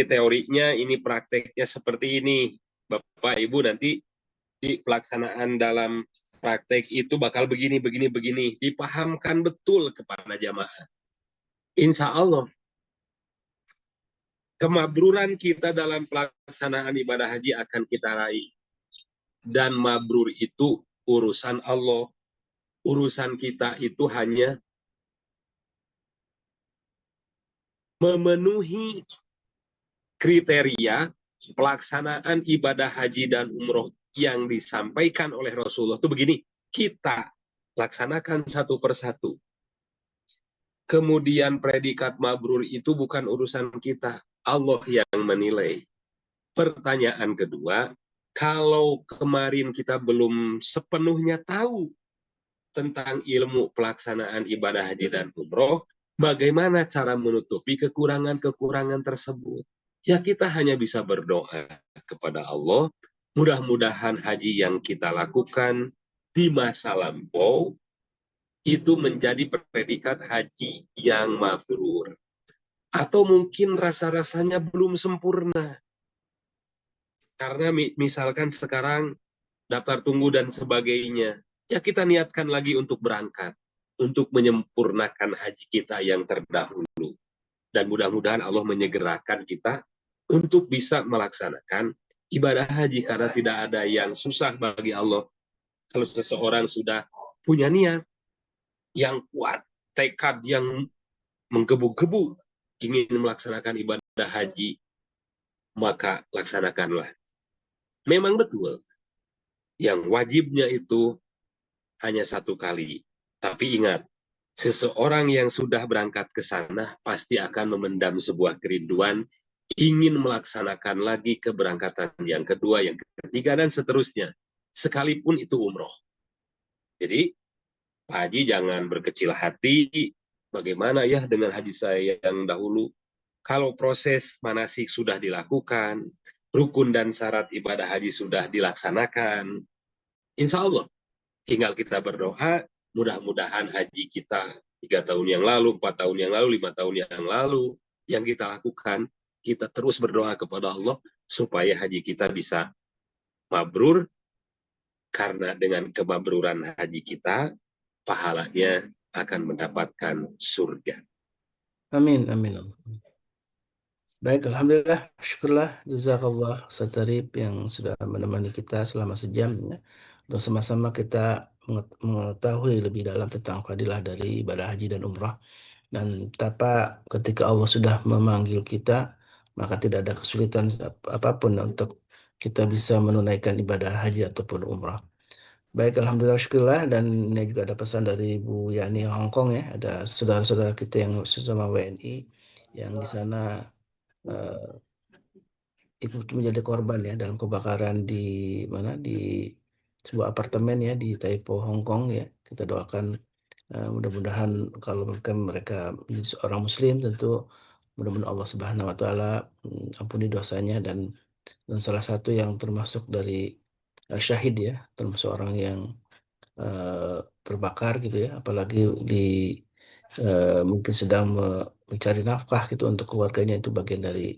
teorinya, ini prakteknya seperti ini. Bapak Ibu nanti di pelaksanaan dalam praktek itu bakal begini. Dipahamkan betul kepada jamaah. Insya Allah, kemabruran kita dalam pelaksanaan ibadah haji akan kita raih. Dan mabrur itu urusan Allah. Urusan kita itu hanya memenuhi kriteria pelaksanaan ibadah haji dan umroh yang disampaikan oleh Rasulullah itu begini. Kita laksanakan satu persatu. Kemudian predikat mabrur itu bukan urusan kita. Allah yang menilai. Pertanyaan kedua, kalau kemarin kita belum sepenuhnya tahu tentang ilmu pelaksanaan ibadah haji dan umroh, bagaimana cara menutupi kekurangan-kekurangan tersebut? Ya kita hanya bisa berdoa kepada Allah, mudah-mudahan haji yang kita lakukan di masa lampau itu menjadi predikat haji yang mabrur. Atau mungkin rasa-rasanya belum sempurna. Karena misalkan sekarang daftar tunggu dan sebagainya, ya kita niatkan lagi untuk berangkat, untuk menyempurnakan haji kita yang terdahulu. Dan mudah-mudahan Allah menyegerakan kita untuk bisa melaksanakan ibadah haji, karena tidak ada yang susah bagi Allah. Kalau seseorang sudah punya niat yang kuat, tekad yang menggebu-gebu ingin melaksanakan ibadah haji, maka laksanakanlah. Memang betul, yang wajibnya itu hanya satu kali. Tapi ingat, seseorang yang sudah berangkat ke sana pasti akan memendam sebuah kerinduan, ingin melaksanakan lagi keberangkatan yang kedua, yang ketiga, dan seterusnya. Sekalipun itu umroh. Jadi, Pak Haji jangan berkecil hati bagaimana ya dengan haji saya yang dahulu? Kalau proses manasik sudah dilakukan, rukun dan syarat ibadah haji sudah dilaksanakan, insya Allah tinggal kita berdoa, mudah-mudahan haji kita 3 tahun yang lalu, 4 tahun yang lalu, 5 tahun yang lalu, yang kita lakukan, kita terus berdoa kepada Allah supaya haji kita bisa mabrur, karena dengan kemabruran haji kita, pahalanya akan mendapatkan surga. Amin, amin. Baik, alhamdulillah, syukurlah, jazakallah Ustaz Arif yang sudah menemani kita selama sejam ya. Untuk sama-sama kita mengetahui lebih dalam tentang fadilah dari ibadah haji dan umrah dan betapa ketika Allah sudah memanggil kita maka tidak ada kesulitan apapun untuk kita bisa menunaikan ibadah haji ataupun umrah. Baik, alhamdulillah, syukurlah, dan ini juga ada pesan dari Bu Yani Hongkong ya, ada saudara-saudara kita yang sesama WNI yang di sana ikut menjadi korban ya dalam kebakaran di mana di sebuah apartemen ya di Taipo, Hong Kong ya. Kita doakan mudah-mudahan kalau mereka menjadi seorang muslim tentu mudah-mudahan Allah Subhanahu wa taala ampuni dosanya dan salah satu yang termasuk dari syahid ya, termasuk orang yang terbakar gitu ya, apalagi di mungkin sedang mencari nafkah gitu untuk keluarganya, itu bagian dari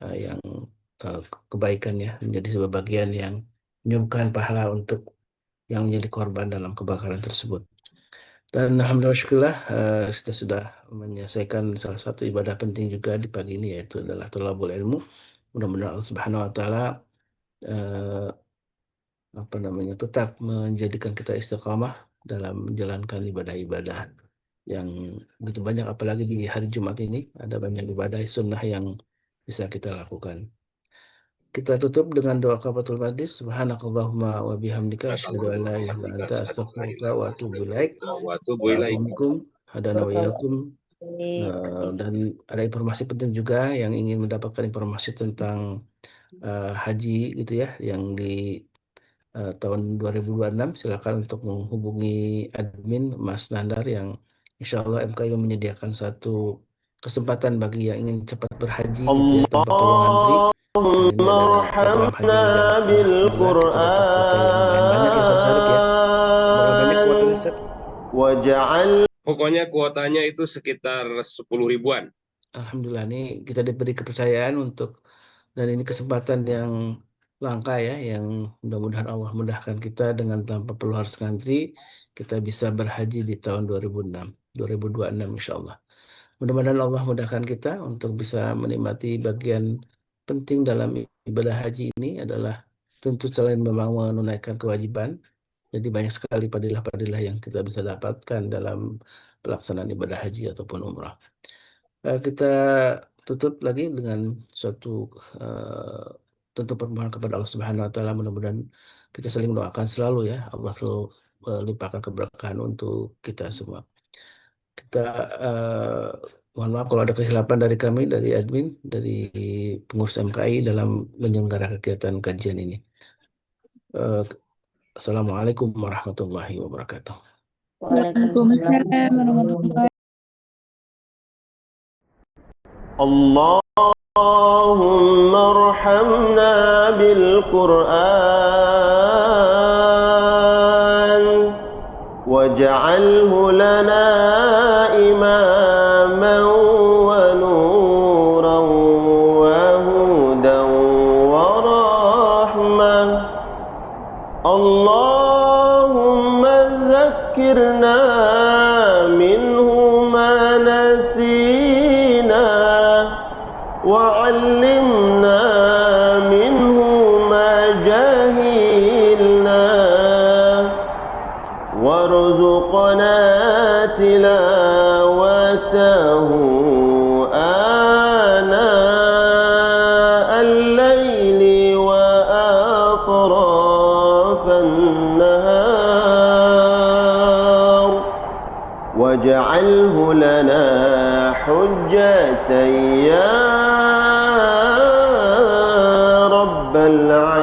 yang kebaikan ya, menjadi sebuah bagian yang menyumbangkan pahala untuk yang menjadi korban dalam kebakaran tersebut. Dan alhamdulillah syukurlah kita sudah menyelesaikan salah satu ibadah penting juga di pagi ini, yaitu adalah thalabul ilmu. Mudah-mudahan Allah Subhanahu wa taala eh, tetap menjadikan kita istiqamah dalam menjalankan ibadah-ibadah yang begitu banyak, apalagi di hari Jumat ini ada banyak ibadah sunnah yang bisa kita lakukan. Kita tutup dengan doa kafatul majlis. Subhanakallahumma wa bihamdika asyhadu an la ilaha illa anta astaghfiruka wa atubu ilaik. Assalamualaikum hadana wa iyyakum. Dan ada informasi penting juga yang ingin mendapatkan informasi tentang haji gitu ya, yang di tahun 2026, silakan untuk menghubungi admin Mas Nandar yang insya Allah MKI menyediakan satu kesempatan bagi yang ingin cepat berhaji gitu ya tanpa perlu ngantri. Dan ini adalah program haji mujarab. Alhamdulillah kita dapat kuota yang lumayan banyak ya Ustaz Sarip ya. Berapa banyak kuotanya Ustaz? Pokoknya kuotanya itu sekitar 10 ribuan. Alhamdulillah, ini kita diberi kepercayaan dan ini kesempatan yang langka ya, yang mudah-mudahan Allah mudahkan kita dengan tanpa perlu harus ngantri, kita bisa berhaji di tahun 2026 insya Allah. Mudah-mudahan Allah mudahkan kita untuk bisa menikmati bagian penting dalam ibadah haji ini adalah tentu selain memang menunaikan kewajiban, jadi banyak sekali fadilah-fadilah yang kita bisa dapatkan dalam pelaksanaan ibadah haji ataupun umrah. Kita tutup lagi dengan suatu tentu permohonan kepada Allah Subhanahu wa taala, mudah-mudahan kita saling doakan selalu ya, Allah selalu limpahkan keberkahan untuk kita semua. Kita mohon maaf kalau ada kesilapan dari kami, dari admin, dari pengurus MKI dalam menyelenggarakan kegiatan kajian ini. Assalamualaikum warahmatullahi wabarakatuh. Waalaikumsalam warahmatullahi اللهم ارحمنا بالقرآن واجعله لنا إماما ونورا وهدى ورحمة اللهم ذكرنا منه ما نسينا وعلمنا منه ما جهلنا وارزقنا تلاوته آناء الليل وأطراف النهار واجعله لنا حجة يا رب العالمين.